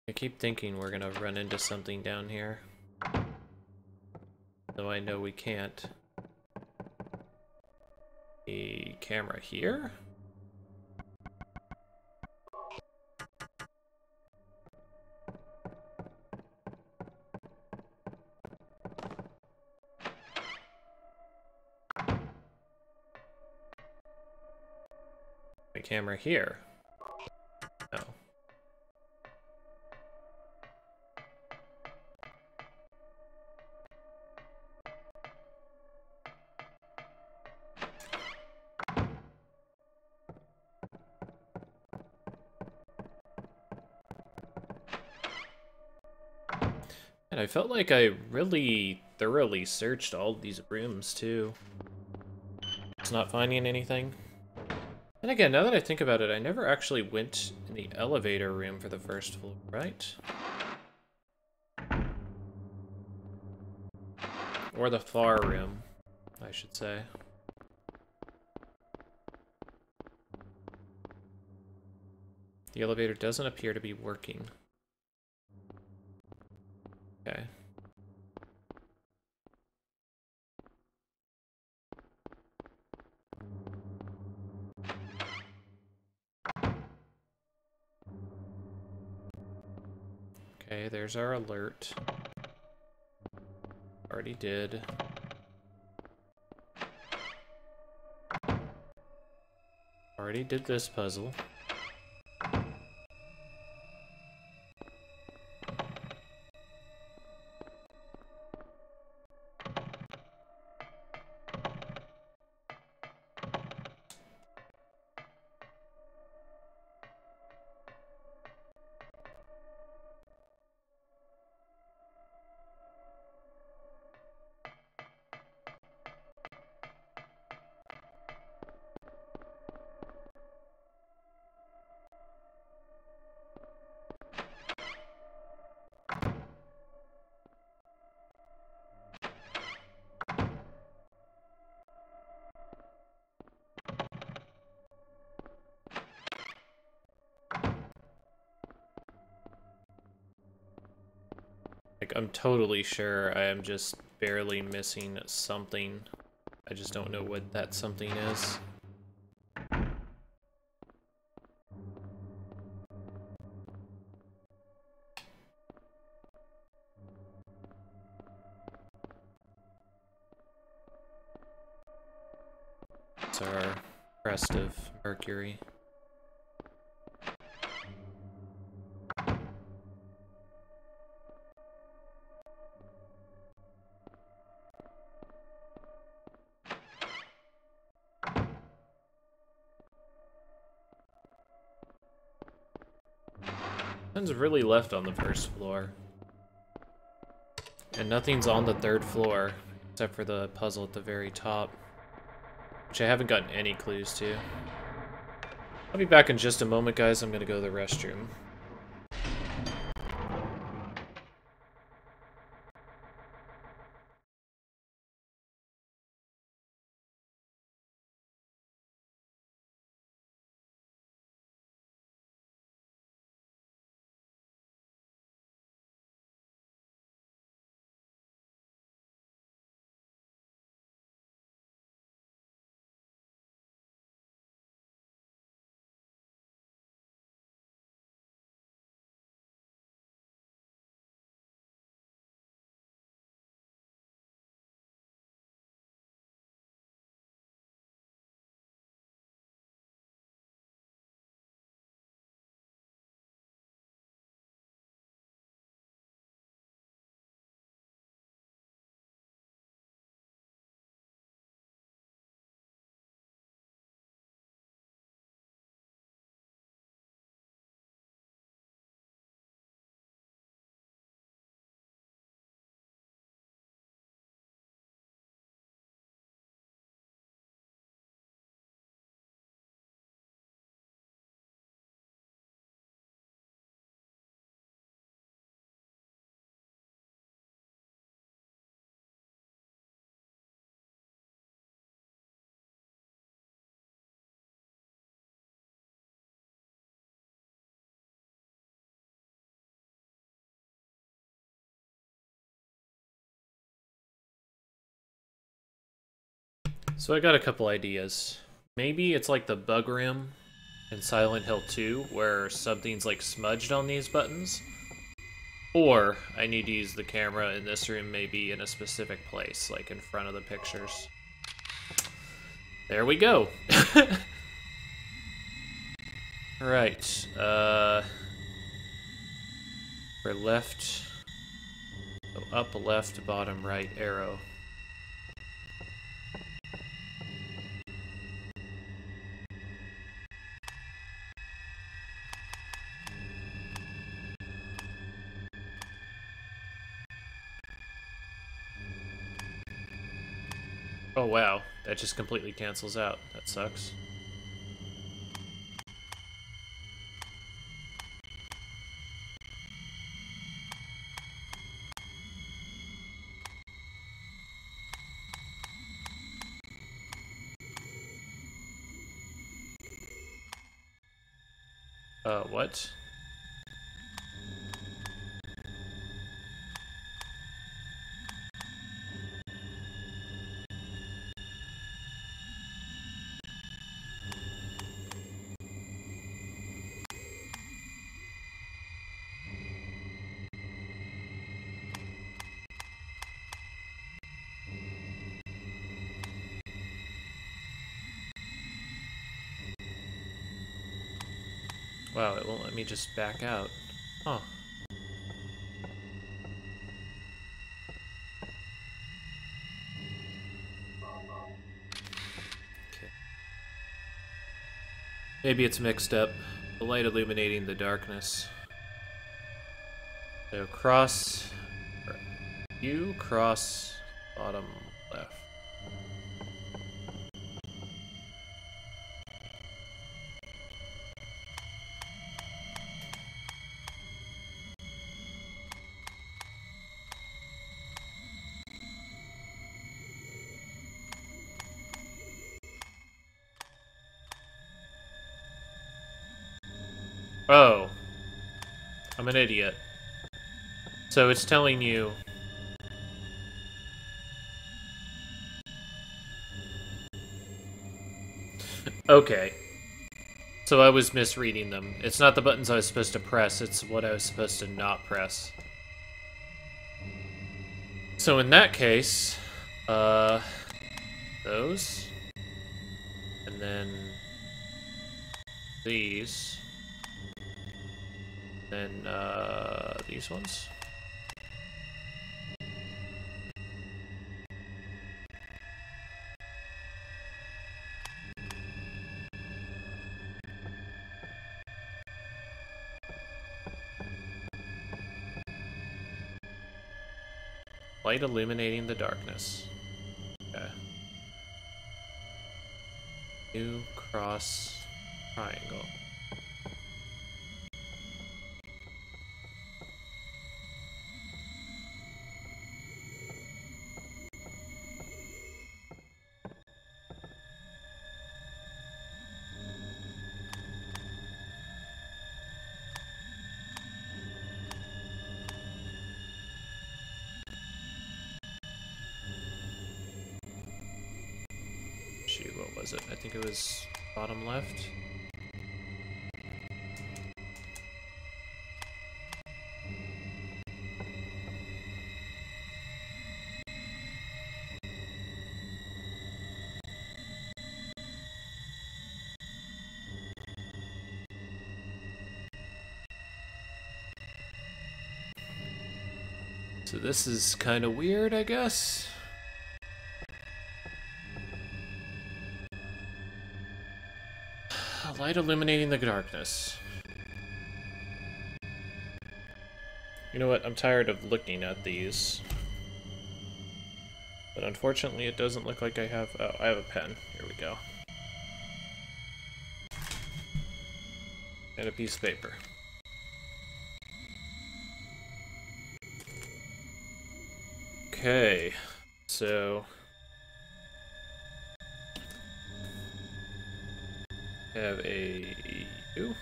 S1: I keep thinking we're gonna run into something down here. Though I know we can't. A camera here? camera here? No. And I felt like I really thoroughly searched all of these rooms too. Just not finding anything. And again, now that I think about it, I never actually went in the elevator room for the first floor, right? Or the far room, I should say. The elevator doesn't appear to be working. Okay. Okay, there's our alert. Already did. Already did this puzzle. Like, I'm totally sure I am just barely missing something. I just don't know what that something is. It's our crest of Mercury. Nothing's really left on the first floor. And nothing's on the third floor, except for the puzzle at the very top, which I haven't gotten any clues to. I'll be back in just a moment, guys. I'm gonna go to the restroom. So I got a couple ideas. Maybe it's like the bug room in Silent Hill 2, where something's like smudged on these buttons. Or I need to use the camera in this room maybe in a specific place, like in front of the pictures. There we go. Right. For left. So up, left, bottom, right, arrow. Oh wow, that just completely cancels out. That sucks. What? Wow, it won't let me just back out. Huh. Okay. Maybe it's mixed up. The light illuminating the darkness. So cross... You cross bottom left. Oh. I'm an idiot. So it's telling you... Okay. So I was misreading them. It's not the buttons I was supposed to press, it's what I was supposed to not press. So in that case, those. And then these. Then, these ones. Light illuminating the darkness. Okay. New cross triangle. Shoot, what was it? I think it was bottom left. So this is kind of weird, I guess. Light illuminating the darkness. You know what? I'm tired of looking at these. But unfortunately, it doesn't look like I have... Oh, I have a pen. Here we go. And a piece of paper. Okay. So... have a U.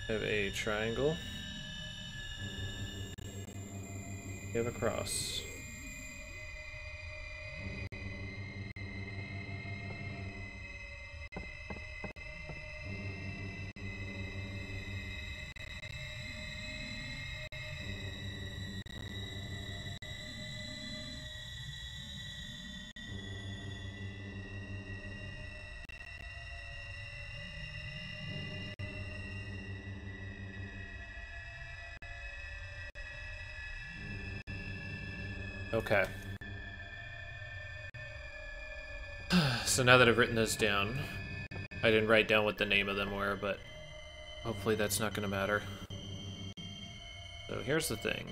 S1: Have a triangle. We have a cross. Okay. So now that I've written those down, I didn't write down what the name of them were, but hopefully that's not going to matter. So here's the thing.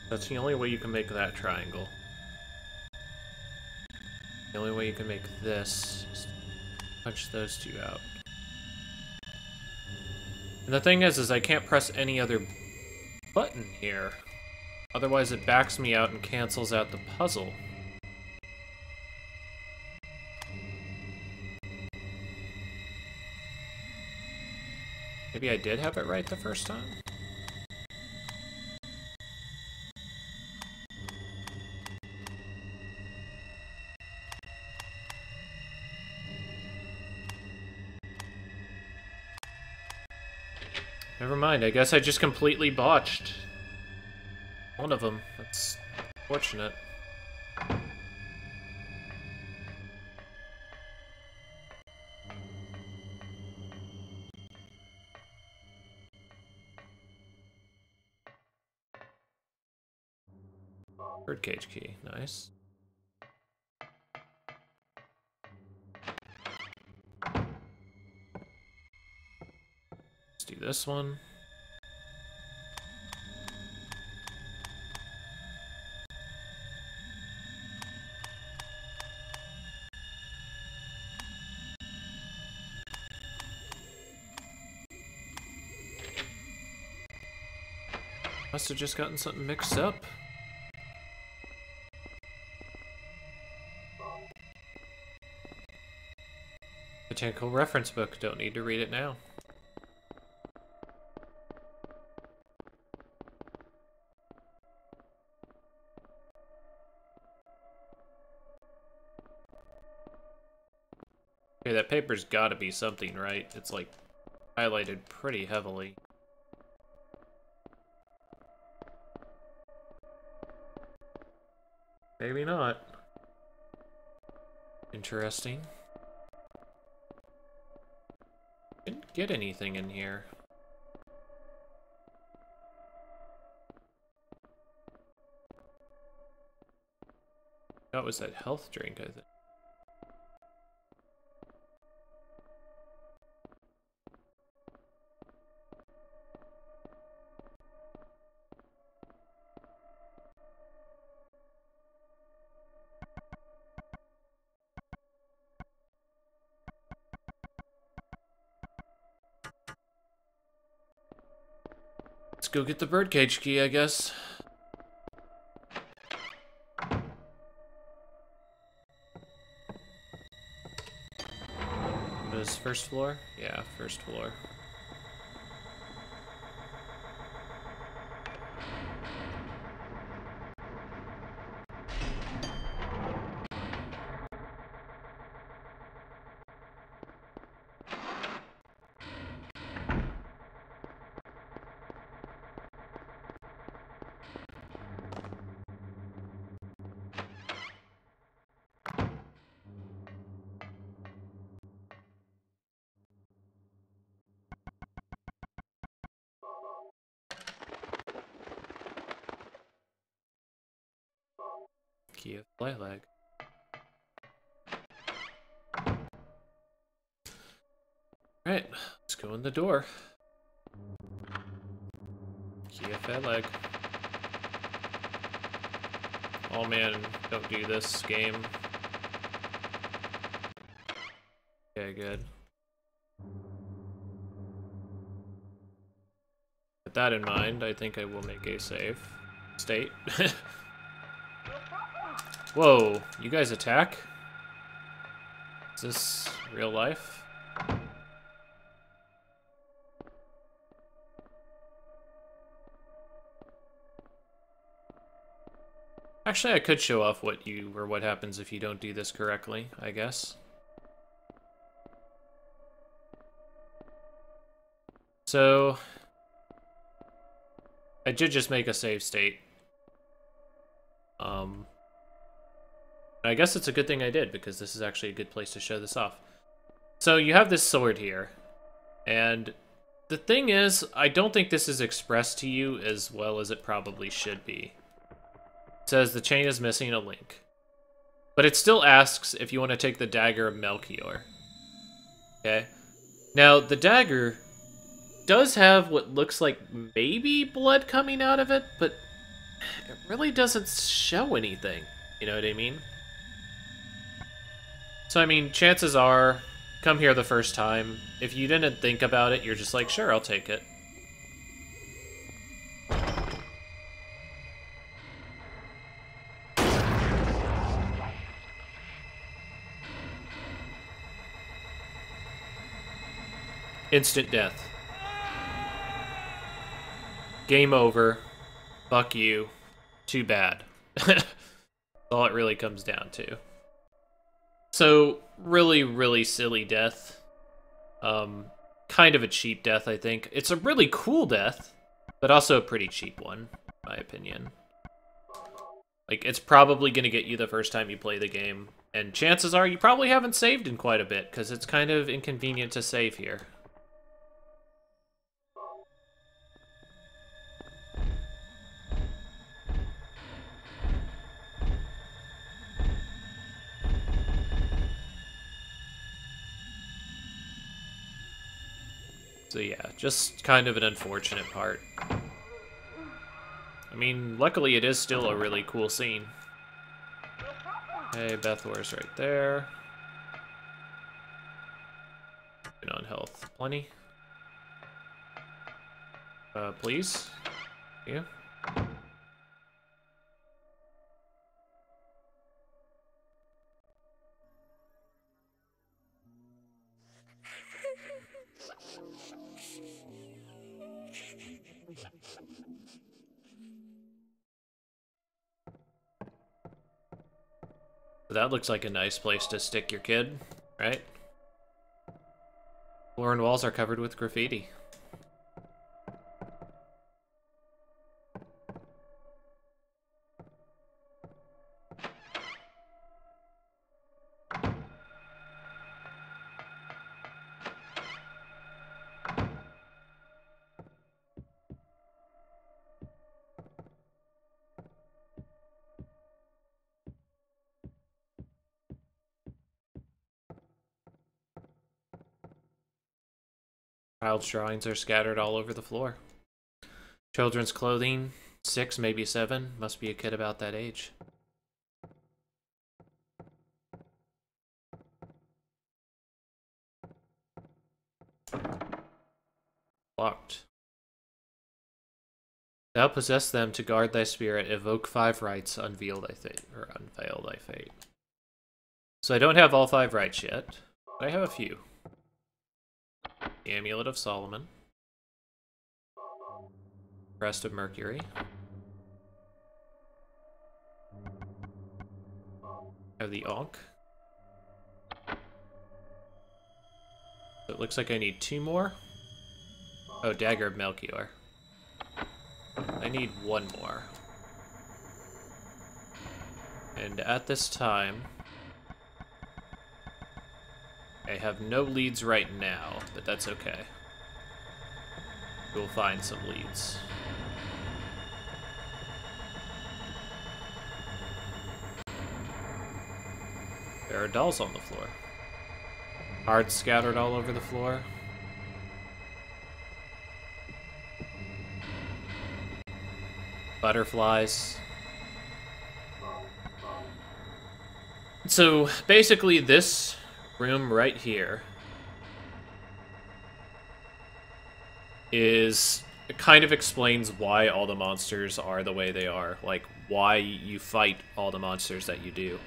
S1: That's the only way you can make that triangle. The only way you can make this is punch those two out. And the thing is I can't press any other button here. Otherwise it backs me out and cancels out the puzzle. Maybe I did have it right the first time? Never mind, I guess I just completely botched one of them. That's fortunate. Birdcage key, nice. Let's do this one. Must have just gotten something mixed up. Botanical reference book, don't need to read it now. Okay, that paper's gotta be something, right? It's like highlighted pretty heavily. Maybe not. Interesting. Didn't get anything in here. That was that health drink, I think. Let's go get the birdcage key, I guess. What is first floor? Yeah, first floor. Key of Flylag. Alright, let's go in the door. Key of Flylag. Oh man, don't do this game. Okay, good. With that in mind, I think I will make a save state. Whoa, you guys attack? Is this real life? Actually, I could show off what happens if you don't do this correctly, I guess. So I did just make a save state. I guess it's a good thing I did, because this is actually a good place to show this off. So you have this sword here, and the thing is, I don't think this is expressed to you as well as it probably should be. It says the chain is missing a link. But it still asks if you want to take the dagger of Melchior. Okay? Now, the dagger does have what looks like maybe blood coming out of it, but it really doesn't show anything. You know what I mean? So, I mean, chances are, come here the first time, if you didn't think about it, you're just like, sure, I'll take it. Instant death. Game over. Fuck you. Too bad. That's all it really comes down to. So, really, really silly death. Kind of a cheap death, I think. It's a really cool death, but also a pretty cheap one, in my opinion. Like, it's probably going to get you the first time you play the game, and chances are you probably haven't saved in quite a bit, because it's kind of inconvenient to save here. So yeah, just kind of an unfortunate part. I mean, luckily it is still a really cool scene. Hey, Bethor's right there. Been on health. Plenty. Please? Yeah. That looks like a nice place to stick your kid, right? Floor and walls are covered with graffiti. Child's drawings are scattered all over the floor. Children's clothing, 6, maybe 7. Must be a kid about that age. Locked. Thou possess them to guard thy spirit. Evoke 5 rights. Unveil thy fate, or unveil thy fate. So I don't have all 5 rights yet, but I have a few. The Amulet of Solomon. Crest of Mercury. I have the Ankh. So it looks like I need 2 more. Oh, Dagger of Melchior. I need 1 more. And at this time, I have no leads right now, but that's okay. We'll find some leads. There are dolls on the floor. Hearts scattered all over the floor. Butterflies. So basically this room right here it kind of explains why all the monsters are the way they are, like why you fight all the monsters that you do.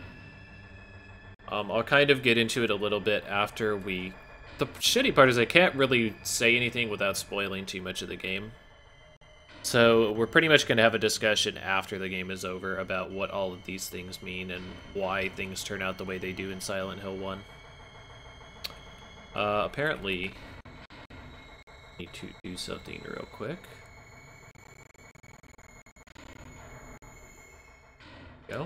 S1: I'll kind of get into it a little bit after we... The shitty part is I can't really say anything without spoiling too much of the game. So we're pretty much going to have a discussion after the game is over about what all of these things mean and why things turn out the way they do in Silent Hill 1. Apparently, I need to do something real quick. Go.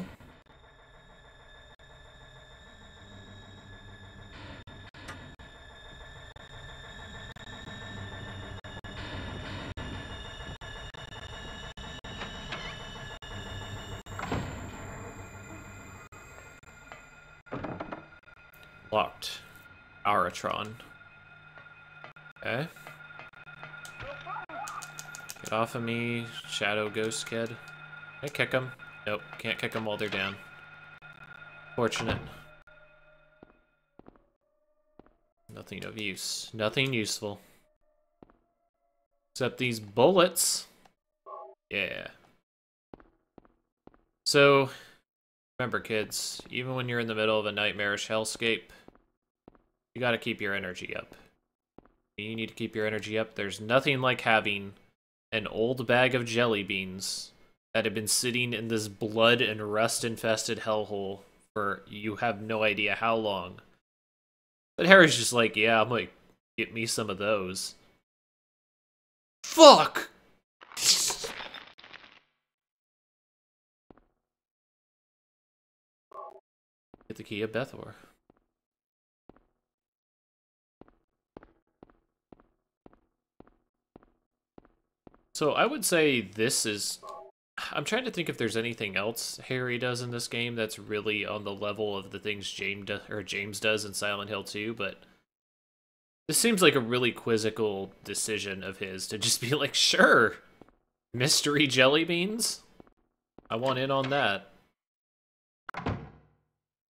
S1: Locked. Aratron. Okay. Get off of me, Shadow Ghost Kid. Can I kick him? Nope, can't kick them while they're down. Fortunate. Nothing of use. Nothing useful. Except these bullets. Yeah. So, remember kids, even when you're in the middle of a nightmarish hellscape, you gotta keep your energy up. You need to keep your energy up. There's nothing like having an old bag of jelly beans that have been sitting in this blood and rust-infested hellhole for you have no idea how long. But Harry's just like, yeah, I'm gonna get me some of those. Fuck! Get the key of Bethor. So I would say this is... I'm trying to think if there's anything else Harry does in this game that's really on the level of the things James does in Silent Hill 2, but this seems like a really quizzical decision of his to just be like, sure, mystery jelly beans? I want in on that.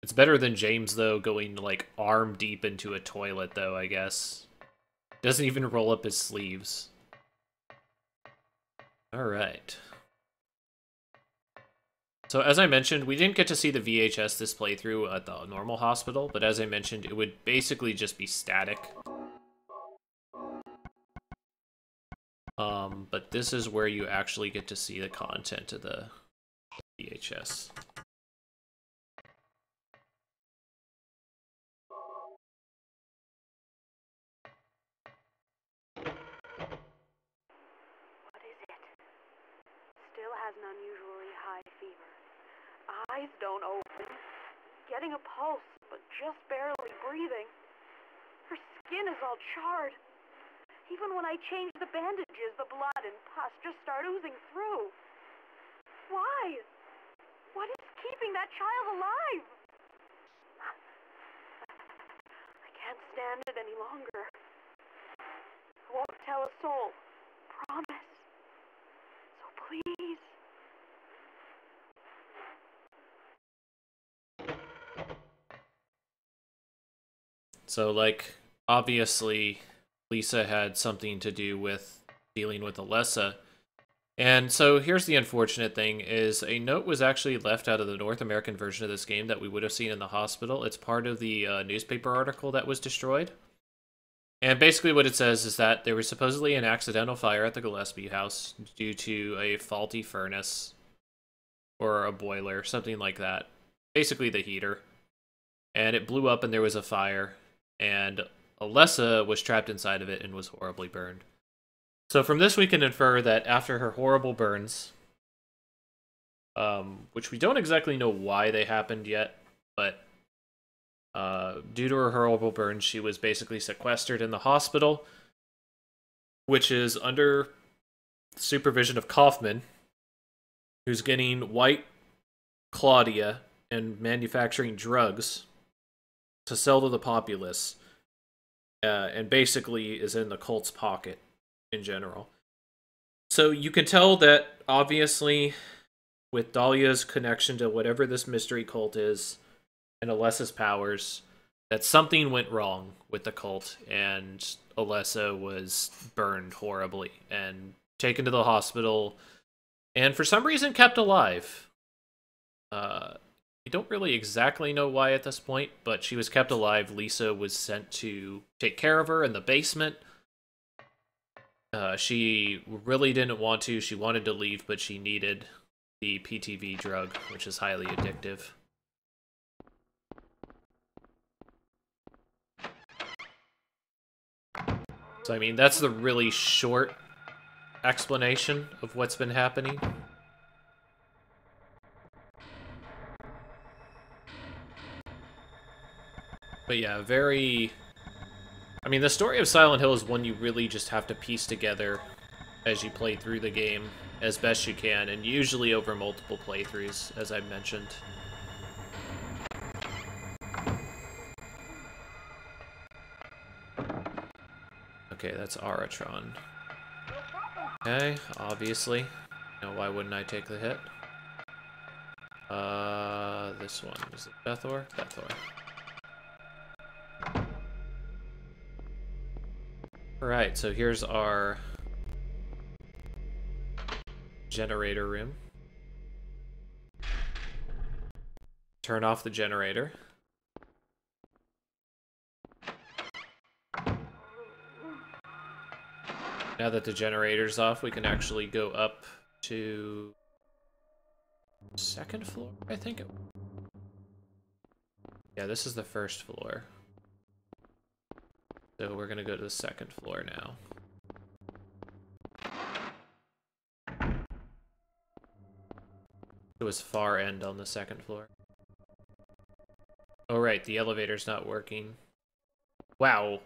S1: It's better than James, though, going, like, arm deep into a toilet, though, I guess. Doesn't even roll up his sleeves. Alright. So, as I mentioned, we didn't get to see the VHS this playthrough at the normal hospital, but as I mentioned, it would basically just be static. But this is where you actually get to see the content of the VHS.
S6: What is it? Still has an unusually high fever. Eyes don't open. Getting a pulse, but just barely breathing. Her skin is all charred. Even when I change the bandages, the blood and pus just start oozing through. Why? What is keeping that child alive? I can't stand it any longer. I won't tell a soul. Promise. So please.
S1: So, like, obviously, Lisa had something to do with dealing with Alessa. And so here's the unfortunate thing, is a note was actually left out of the North American version of this game that we would have seen in the hospital. It's part of the newspaper article that was destroyed. And basically what it says is that there was supposedly an accidental fire at the Gillespie house due to a faulty furnace or a boiler, something like that. Basically the heater. And it blew up and there was a fire. And Alessa was trapped inside of it and was horribly burned. So from this we can infer that after her horrible burns, which we don't exactly know why they happened yet, but due to her horrible burns, she was basically sequestered in the hospital, which is under supervision of Kaufman, who's getting White Claudia and manufacturing drugs to sell to the populace, and basically is in the cult's pocket in general. So you can tell that, obviously, with Dahlia's connection to whatever this mystery cult is, and Alessa's powers, that something went wrong with the cult, and Alessa was burned horribly, and taken to the hospital, and for some reason kept alive. We don't really exactly know why at this point, but she was kept alive. Lisa was sent to take care of her in the basement. She really didn't want to. She wanted to leave, but she needed the PTV drug, which is highly addictive. So, I mean, that's the really short explanation of what's been happening. But yeah, very... I mean, the story of Silent Hill is one you really just have to piece together as you play through the game as best you can, and usually over multiple playthroughs, as I mentioned. Okay, that's Aratron. Okay, obviously. Now, why wouldn't I take the hit? This one. Is it Bethor? Bethor. Alright, so here's our generator room. Turn off the generator. Now that the generator's off, we can actually go up to second floor, I think. Yeah, this is the first floor. So we're gonna go to the second floor now. It was far end on the second floor. Oh right, the elevator's not working. Wow.